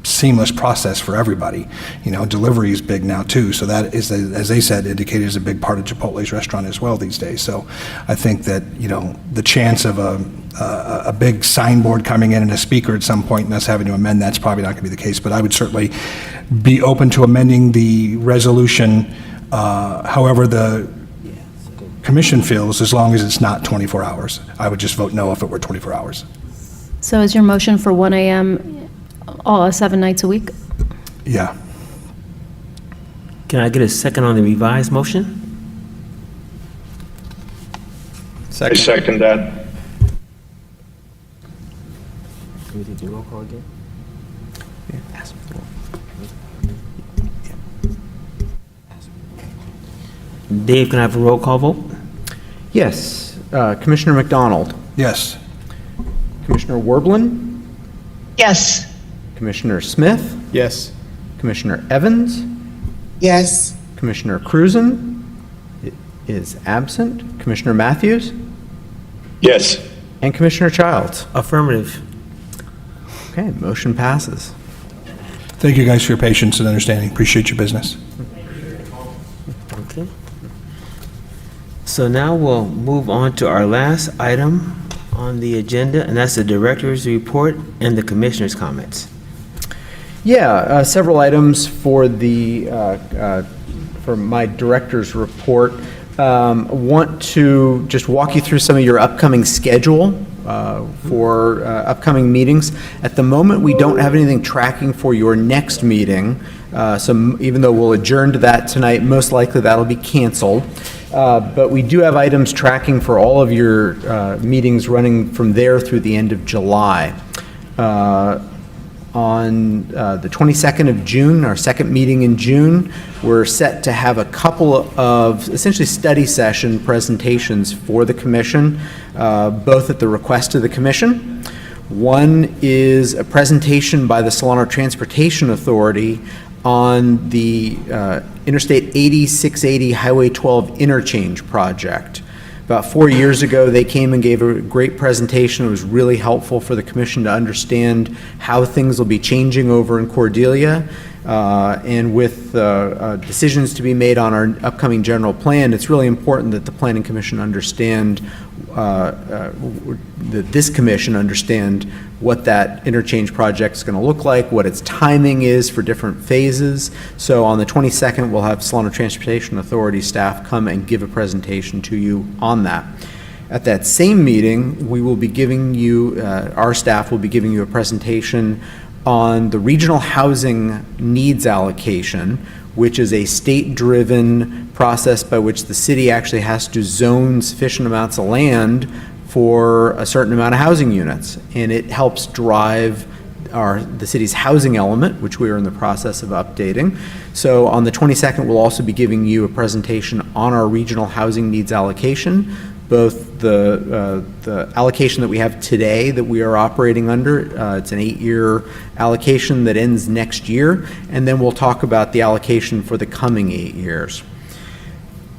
seamless process for everybody. You know, delivery is big now too, so that is, as they said, indicated is a big part of Chipotle's restaurant as well these days. So I think that, you know, the chance of a big signboard coming in and a speaker at some point and us having to amend that's probably not going to be the case, but I would certainly be open to amending the resolution however the commission feels, as long as it's not 24 hours. I would just vote no if it were 24 hours. So is your motion for 1 a.m. all 7 nights a week? Yeah. Can I get a second on the revised motion? I second that. Can we do the roll call again? Dave, can I have a roll call vote? Yes. Commissioner McDonald, Yes. Commissioner Werblin, Yes. Commissioner Smith, Yes. Commissioner Evans, Yes. Commissioner Cruzen is absent, Commissioner Matthews, Yes. and Commissioner Childs. Affirmative. Okay, motion passes. Thank you guys for your patience and understanding. Appreciate your business. Okay. So now we'll move on to our last item on the agenda, and that's the director's report and the commissioner's comments. Yeah, several items for the, for my director's report. Want to just walk you through some of your upcoming schedule for upcoming meetings. At the moment, we don't have anything tracking for your next meeting, so even though we'll adjourn to that tonight, most likely that'll be canceled. But we do have items tracking for all of your meetings running from there through the end of July. On the 22nd of June, our second meeting in June, we're set to have a couple of essentially study session presentations for the commission, both at the request of the commission. One is a presentation by the Solano Transportation Authority on the Interstate 80-680 Highway 12 interchange project. About 4 years ago, they came and gave a great presentation. It was really helpful for the commission to understand how things will be changing over in Cordelia. And with decisions to be made on our upcoming general plan, it's really important that the Planning Commission understand, that this commission understand what that interchange project is going to look like, what its timing is for different phases. So on the 22nd, we'll have Solano Transportation Authority staff come and give a presentation to you on that. At that same meeting, we will be giving you, our staff will be giving you a presentation on the regional housing needs allocation, which is a state-driven process by which the city actually has to zone sufficient amounts of land for a certain amount of housing units. And it helps drive the city's housing element, which we are in the process of updating. So on the 22nd, we'll also be giving you a presentation on our regional housing needs allocation, both the allocation that we have today that we are operating under. It's an 8-year allocation that ends next year, and then we'll talk about the allocation for the coming 8 years.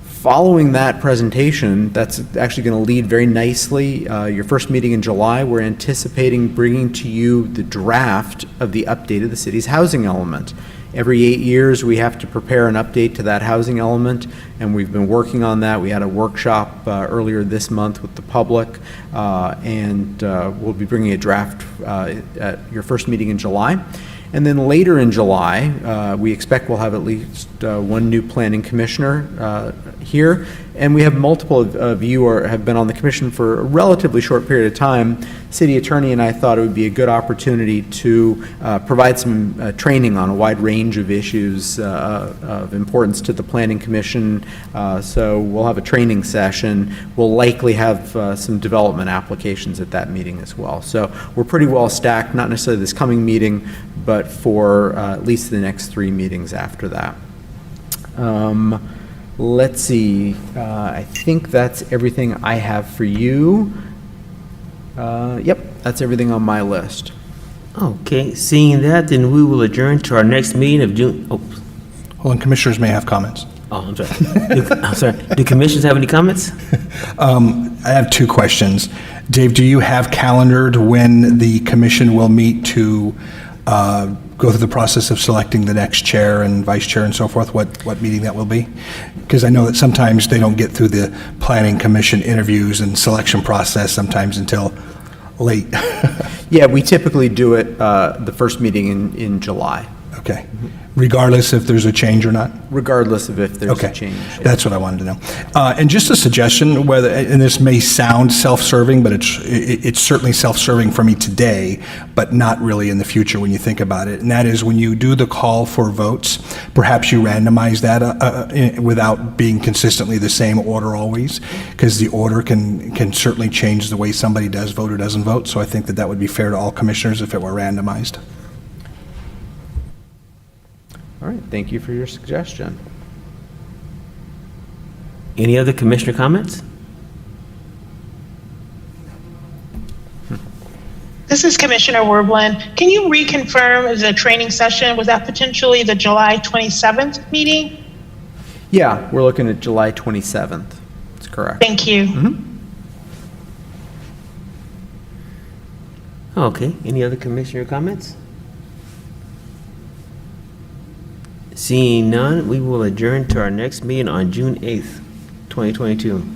Following that presentation, that's actually going to lead very nicely. Your first meeting in July, we're anticipating bringing to you the draft of the update of the city's housing element. Every 8 years, we have to prepare an update to that housing element, and we've been working on that. We had a workshop earlier this month with the public, and we'll be bringing a draft at your first meeting in July. And then later in July, we expect we'll have at least one new planning commissioner here. And we have multiple of you have been on the commission for a relatively short period of time. City attorney and I thought it would be a good opportunity to provide some training on a wide range of issues of importance to the planning commission. So we'll have a training session. We'll likely have some development applications at that meeting as well. So we're pretty well stacked, not necessarily this coming meeting, but for at least the next 3 meetings after that. Let's see, I think that's everything I have for you. Yep, that's everything on my list. Okay, seeing that, then we will adjourn to our next meeting of June, oh, Well, and commissioners may have comments. I'm sorry. I'm sorry. Do commissioners have any comments? I have two questions. Dave, do you have calendared when the commission will meet to go through the process of selecting the next chair and vice chair and so forth, what meeting that will be? Because I know that sometimes they don't get through the planning commission interviews and selection process sometimes until late. Yeah, we typically do it the first meeting in July, Okay. Regardless if there's a change or not? regardless of if there's Okay, a change. Yeah. that's what I wanted to know. And just a suggestion, whether, and this may sound self-serving, but it's certainly self-serving for me today, but not really in the future when you think about it. And that is when you do the call for votes, perhaps you randomize that without being consistently the same order always, because the order can certainly change the way somebody does vote or doesn't vote. So I think that would be fair to all commissioners if it were randomized. All right, thank you for your suggestion. Any other commissioner comments? This is Commissioner Werblin. Can you reconfirm the training session? Was that potentially the July 27th meeting? Yeah, we're looking at July 27th. That's correct. Thank you. Okay, any other commissioner comments? Seeing none, we will adjourn to our next meeting on June 8th, 2022.